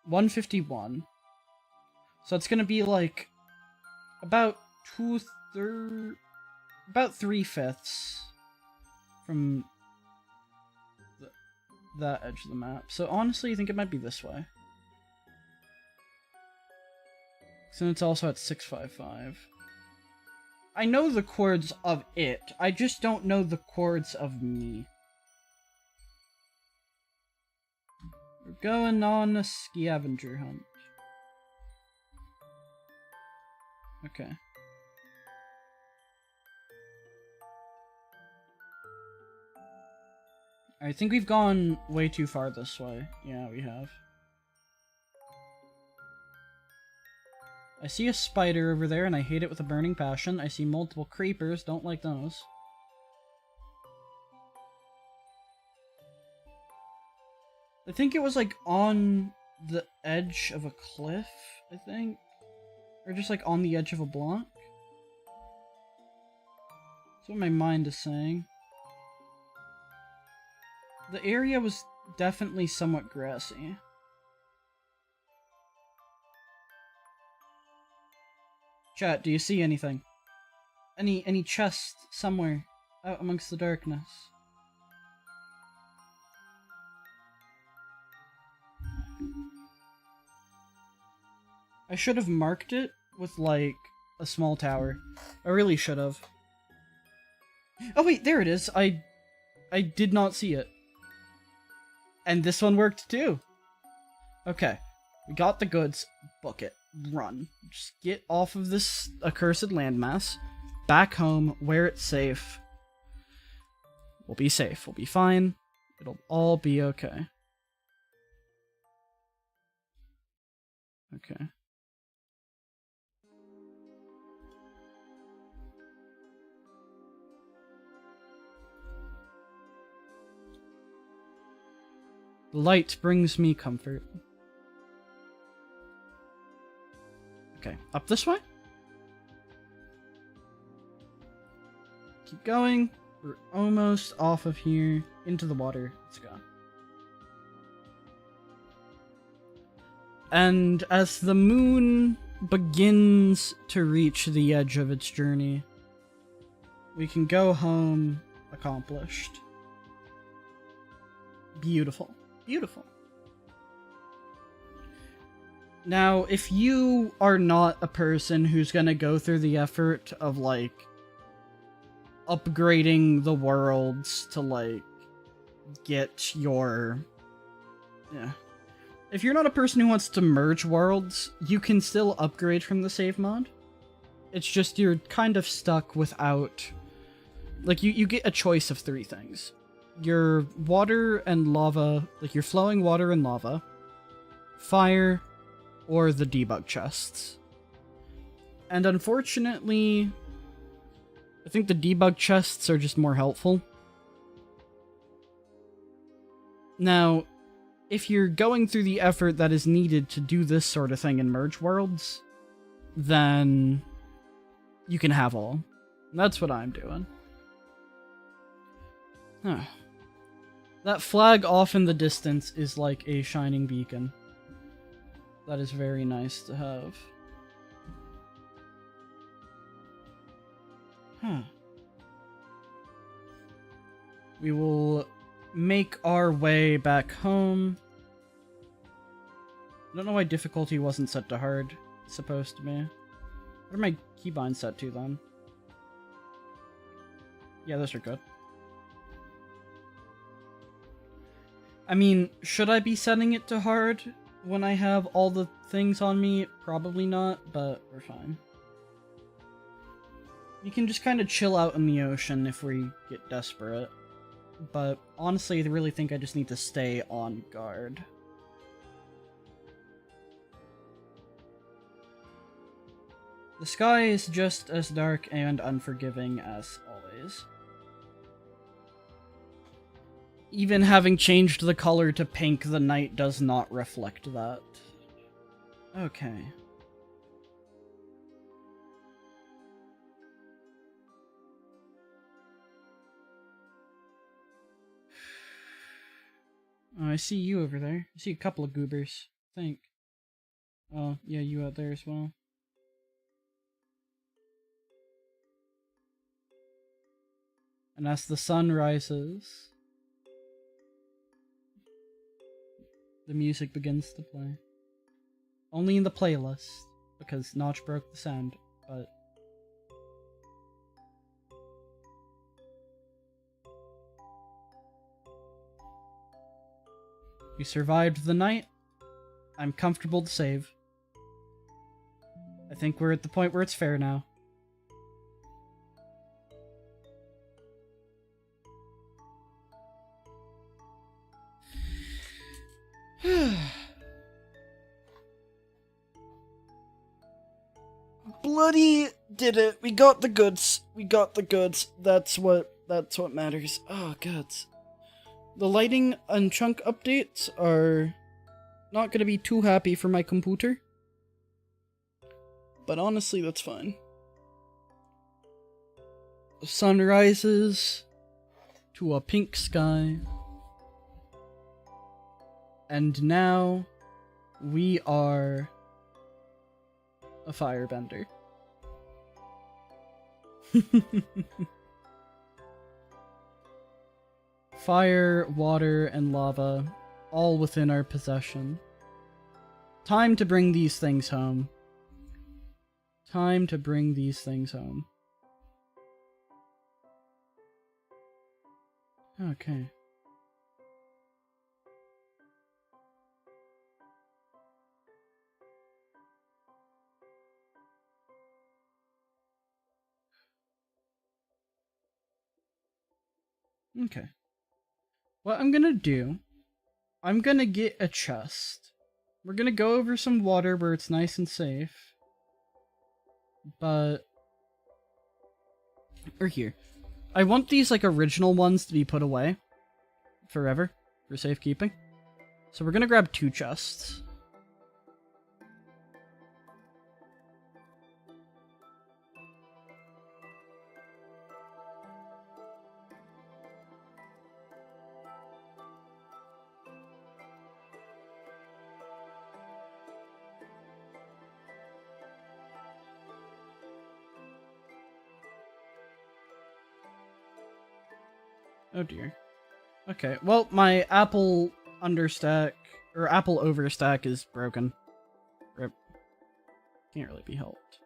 151. So it's gonna be like about 3/5 from that edge of the map. So honestly, I think it might be this way. So it's also at 655. I know the chords of it. I just don't know the chords of me. We're going on a scavenger hunt. Okay. I think we've gone way too far this way. Yeah, we have. I see a spider over there, and I hate it with a burning passion. I see multiple creepers, don't like those. I think it was, like, on the edge of a cliff, I think? Or just, like, on the edge of a block? That's what my mind is saying. The area was definitely somewhat grassy. Chat, do you see anything? Any chest somewhere out amongst the darkness? I should have marked it with, like, a small tower. I really should have. Oh wait, there it is. I did not see it. And this one worked too. Okay. We got the goods. Book it. Run. Just get off of this accursed landmass. Back home, where it's safe. We'll be safe. We'll be fine. It'll all be okay. Okay. Light brings me comfort. Okay, up this way? Keep going. We're almost off of here. Into the water. Let's go. And as the moon begins to reach the edge of its journey, we can go home accomplished. Beautiful. Beautiful. Now, if you are not a person who's gonna go through the effort of, like, upgrading the worlds to, like, get your... Yeah. If you're not a person who wants to merge worlds, you can still upgrade from the save mod. It's just you're kind of stuck without... Like, you get a choice of 3 things. Your water and lava, like your flowing water and lava, fire, or the debug chests. And unfortunately, I think the debug chests are just more helpful. Now, if you're going through the effort that is needed to do this sort of thing in merge worlds, then you can have all. And that's what I'm doing. Huh. That flag off in the distance is like a shining beacon. That is very nice to have. Huh. We will make our way back home. I don't know why difficulty wasn't set to hard. It's supposed to be. What are my keybinds set to then? Yeah, those are good. I mean, should I be setting it to hard? when I have all the things on me? Probably not, but we're fine. We can just kind of chill out in the ocean if we get desperate. But honestly, I really think I just need to stay on guard. The sky is just as dark and unforgiving as always. Even having changed the color to pink, the night does not reflect that. Okay. Oh, I see you over there. I see a couple of goobers, I think. Oh, yeah, you out there as well. And as the sun rises, the music begins to play. Only in the playlist, because Notch broke the sound, but... We survived the night. I'm comfortable to save. I think we're at the point where it's fair now. Bloody did it. We got the goods. We got the goods. That's what matters. Oh, goods. The lighting and chunk updates are not going to be too happy for my computer. But honestly, that's fine. The sun rises to a pink sky. And now we are a firebender. Fire, water, and lava, all within our possession. Time to bring these things home. Time to bring these things home. Okay. Okay. What I'm gonna do, I'm gonna get a chest. We're gonna go over some water where it's nice and safe. But... or here. I want these, like, original ones to be put away. Forever. For safekeeping. So we're gonna grab 2 chests. Oh dear. Okay, well, my apple understack, or apple overstack is broken. Rip. Can't really be helped.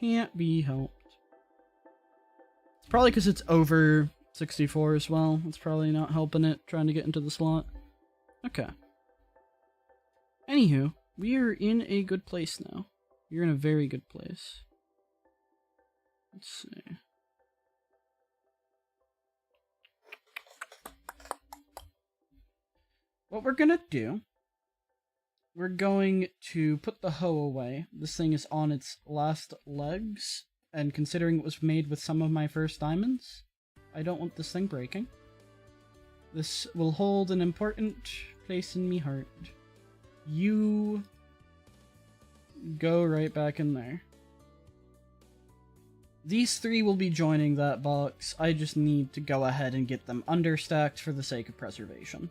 Can't be helped. It's probably because it's over 64 as well. It's probably not helping it, trying to get into the slot. Okay. Anywho, we are in a good place now. You're in a very good place. Let's see. What we're gonna do, we're going to put the hoe away. This thing is on its last legs, and considering it was made with some of my first diamonds, I don't want this thing breaking. This will hold an important place in me heart. You go right back in there. These 3 will be joining that box. I just need to go ahead and get them understacked for the sake of preservation.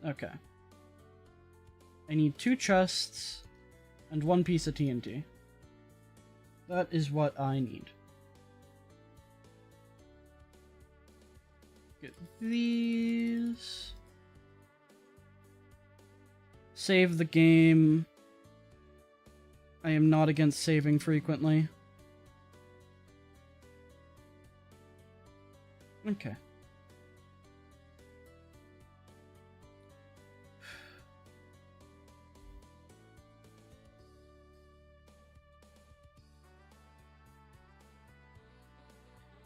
Okay. I need 2 chests and 1 piece of TNT. That is what I need. Get these. Save the game. I am not against saving frequently. Okay.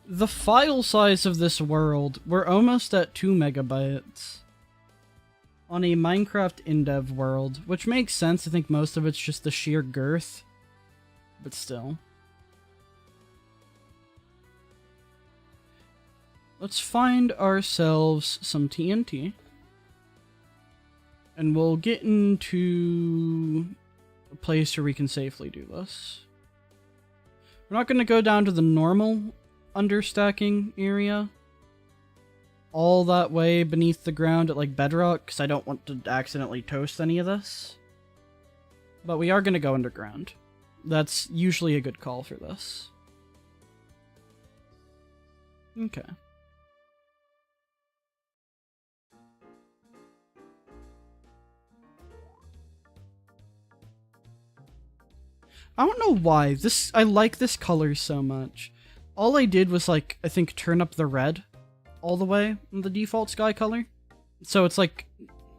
The file size of this world, we're almost at 2 megabytes. On a Minecraft in-dev world, which makes sense. I think most of it's just the sheer girth. But still. Let's find ourselves some TNT. And we'll get into a place where we can safely do this. We're not going to go down to the normal understacking area all that way beneath the ground at like bedrock, because I don't want to accidentally toast any of this. But we are going to go underground. That's usually a good call for this. Okay. I don't know why I like this color so much. All I did was like, I think turn up the red all the way in the default sky color. So it's like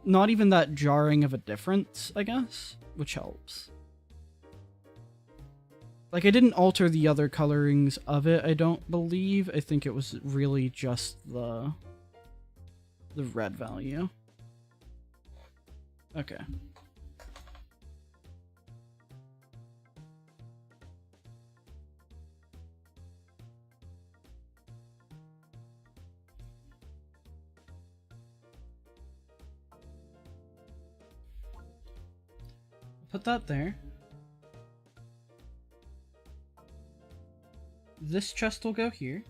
not even that jarring of a difference, I guess, which helps. Like I didn't alter the other colorings of it, I don't believe. I think it was really just the red value. Okay. Put that there. This chest will go here.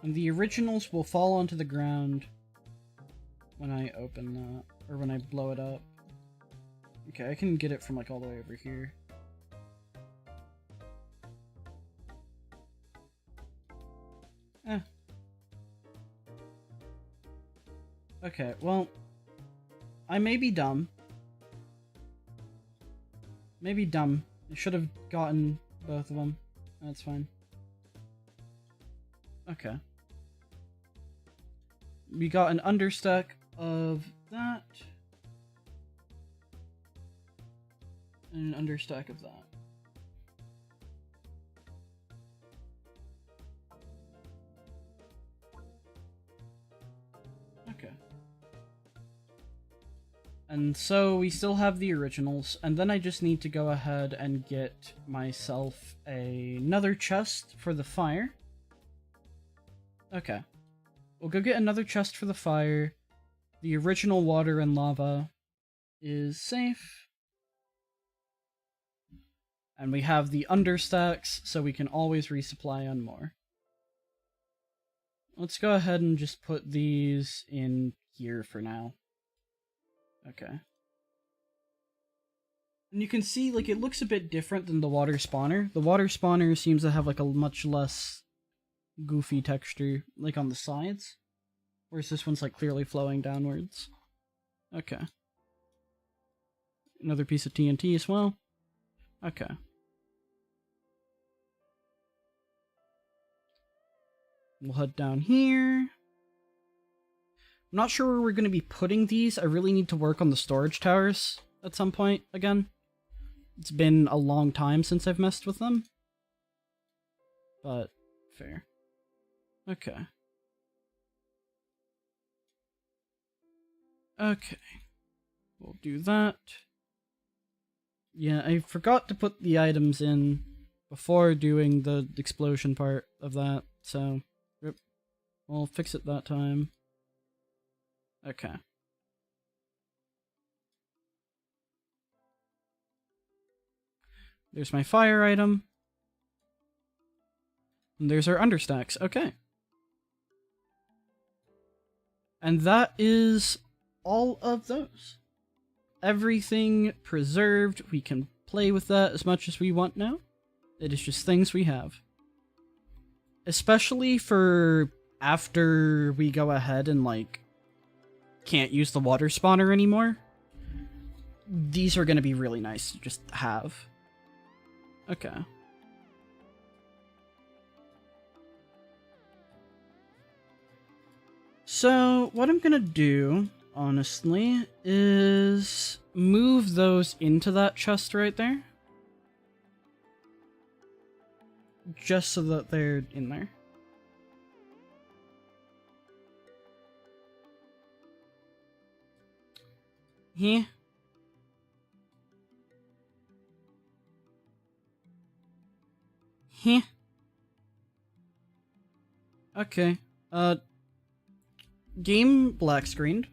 And the originals will fall onto the ground when I open that, or when I blow it up. Okay, I can get it from like all the way over here. Okay, well, I may be dumb. Maybe dumb. I should have gotten both of them. That's fine. Okay. We got an understack of that. And an understack of that. Okay. And so we still have the originals, and then I just need to go ahead and get myself another chest for the fire. Okay. We'll go get another chest for the fire. The original water and lava is safe. And we have the understacks, so we can always resupply on more. Let's go ahead and just put these in here for now. Okay. And you can see, like, it looks a bit different than the water spawner. The water spawner seems to have, like, a much less goofy texture, like, on the sides. Whereas this one's, like, clearly flowing downwards. Okay. Another piece of TNT as well. Okay. We'll head down here. I'm not sure where we're going to be putting these. I really need to work on the storage towers at some point again. It's been a long time since I've messed with them. But, fair. Okay. Okay. We'll do that. Yeah, I forgot to put the items in before doing the explosion part of that, so we'll fix it that time. Okay. There's my fire item. And there's our understacks. Okay. And that is all of those. Everything preserved. We can play with that as much as we want now. It is just things we have. Especially for after we go ahead and, like, can't use the water spawner anymore. These are going to be really nice to just have. Okay. So, what I'm gonna do, honestly, is move those into that chest right there. Just so that they're in there. Here. Here. Okay. Game black screened.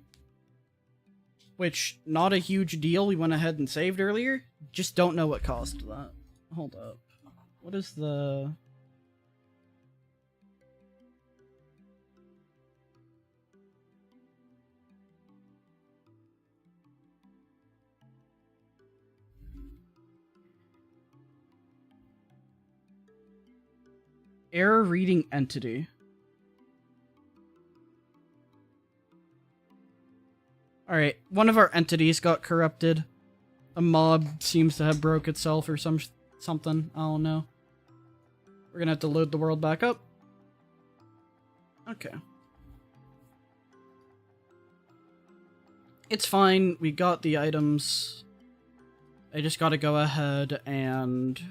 Which, not a huge deal, we went ahead and saved earlier. Just don't know what caused that. Hold up. What is the... Error reading entity. Alright, one of our entities got corrupted. A mob seems to have broke itself or something. I don't know. We're gonna have to load the world back up. Okay. It's fine, we got the items. I just gotta go ahead and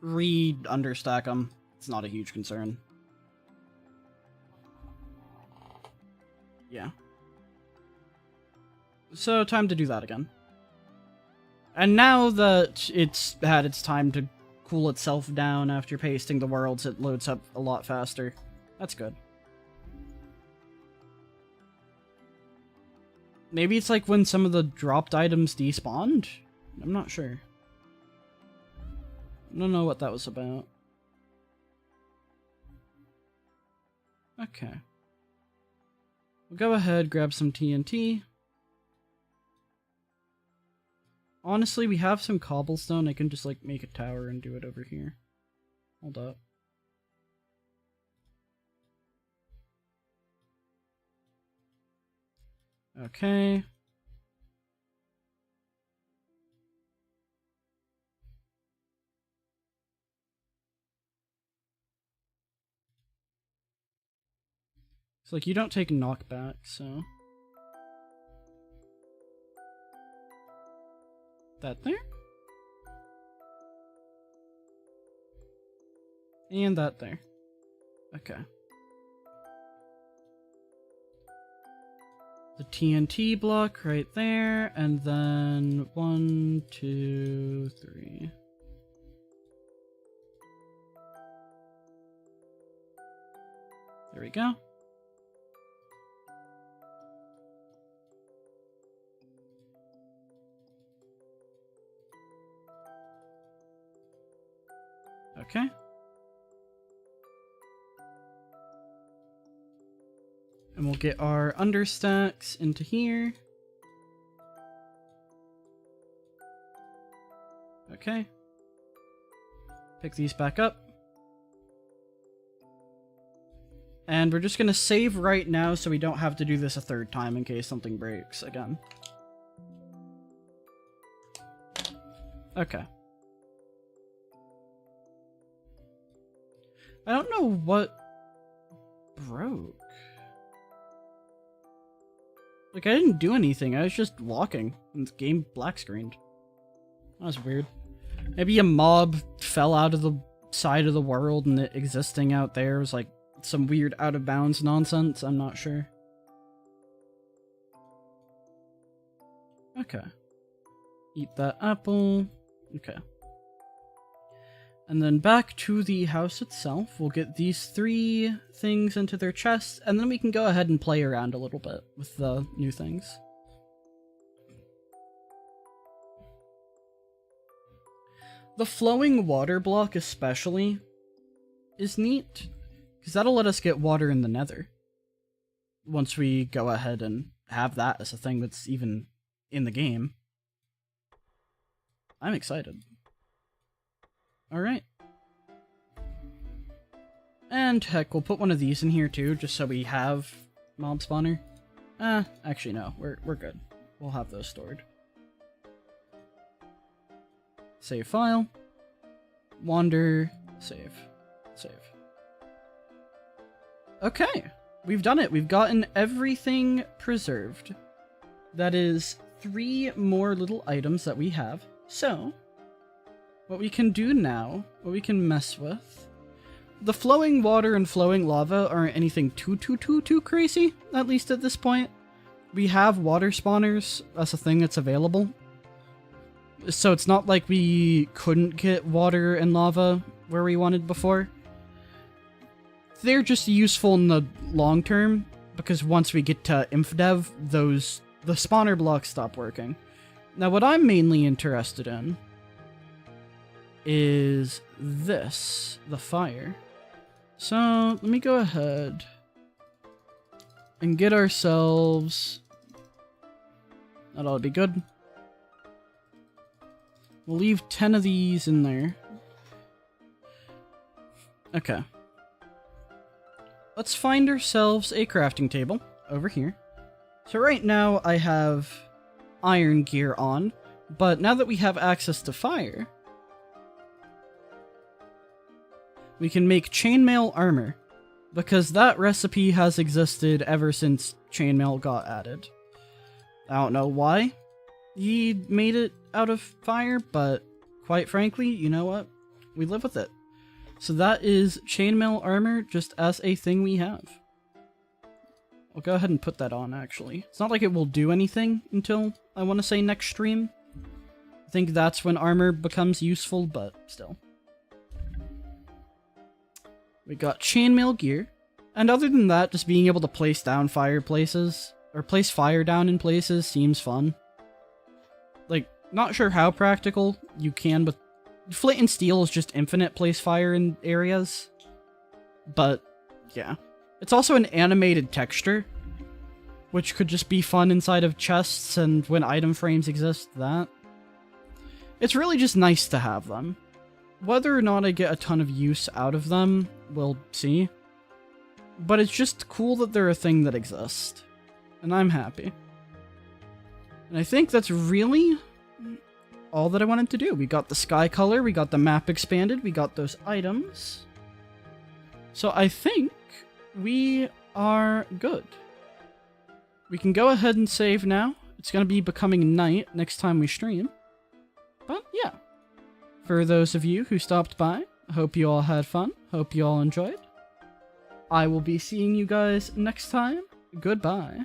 re-understack them. It's not a huge concern. Yeah. So, time to do that again. And now that it's had its time to cool itself down after pasting the worlds, it loads up a lot faster. That's good. Maybe it's like when some of the dropped items despawned? I'm not sure. I don't know what that was about. Okay. We'll go ahead, grab some TNT. Honestly, we have some cobblestone. I can just, like, make a tower and do it over here. Hold up. Okay. It's like, you don't take knockback, so... That there? And that there. Okay. The TNT block right there, and then 1, 2, 3. There we go. Okay. And we'll get our understacks into here. Okay. Pick these back up. And we're just gonna save right now so we don't have to do this a third time in case something breaks again. Okay. I don't know what broke. Like, I didn't do anything, I was just walking, and the game black screened. That was weird. Maybe a mob fell out of the side of the world and it existing out there was like some weird out of bounds nonsense, I'm not sure. Okay. Eat that apple. Okay. And then back to the house itself, we'll get these 3 things into their chests, and then we can go ahead and play around a little bit with the new things. The flowing water block especially is neat, because that'll let us get water in the nether. Once we go ahead and have that as a thing that's even in the game. I'm excited. Alright. And heck, we'll put one of these in here too, just so we have mob spawner. Actually no, we're good. We'll have those stored. Save file. Wander. Save. Save. Okay, we've done it. We've gotten everything preserved. That is 3 more little items that we have. So, what we can do now, what we can mess with, the flowing water and flowing lava aren't anything too crazy, at least at this point. We have water spawners, that's a thing that's available. So it's not like we couldn't get water and lava where we wanted before. They're just useful in the long term, because once we get to InfDev, the spawner blocks stop working. Now what I'm mainly interested in is this, the fire. So let me go ahead and get ourselves, that ought to be good. We'll leave 10 of these in there. Okay. Let's find ourselves a crafting table over here. So right now I have iron gear on, but now that we have access to fire, we can make chainmail armor, because that recipe has existed ever since chainmail got added. I don't know why he made it out of fire, but quite frankly, you know what? We live with it. So that is chainmail armor just as a thing we have. I'll go ahead and put that on, actually. It's not like it will do anything until, I want to say, next stream. I think that's when armor becomes useful, but still. We got chainmail gear. And other than that, just being able to place down fireplaces, or place fire down in places, seems fun. Like, not sure how practical you can, but flint and steel is just infinite place fire in areas. But, yeah. It's also an animated texture, which could just be fun inside of chests, and when item frames exist, that. It's really just nice to have them. Whether or not I get a ton of use out of them, we'll see. But it's just cool that they're a thing that exists. And I'm happy. And I think that's really all that I wanted to do. We got the sky color, we got the map expanded, we got those items. So I think we are good. We can go ahead and save now. It's going to be becoming night next time we stream. But yeah. For those of you who stopped by, I hope you all had fun. Hope you all enjoyed. I will be seeing you guys next time. Goodbye.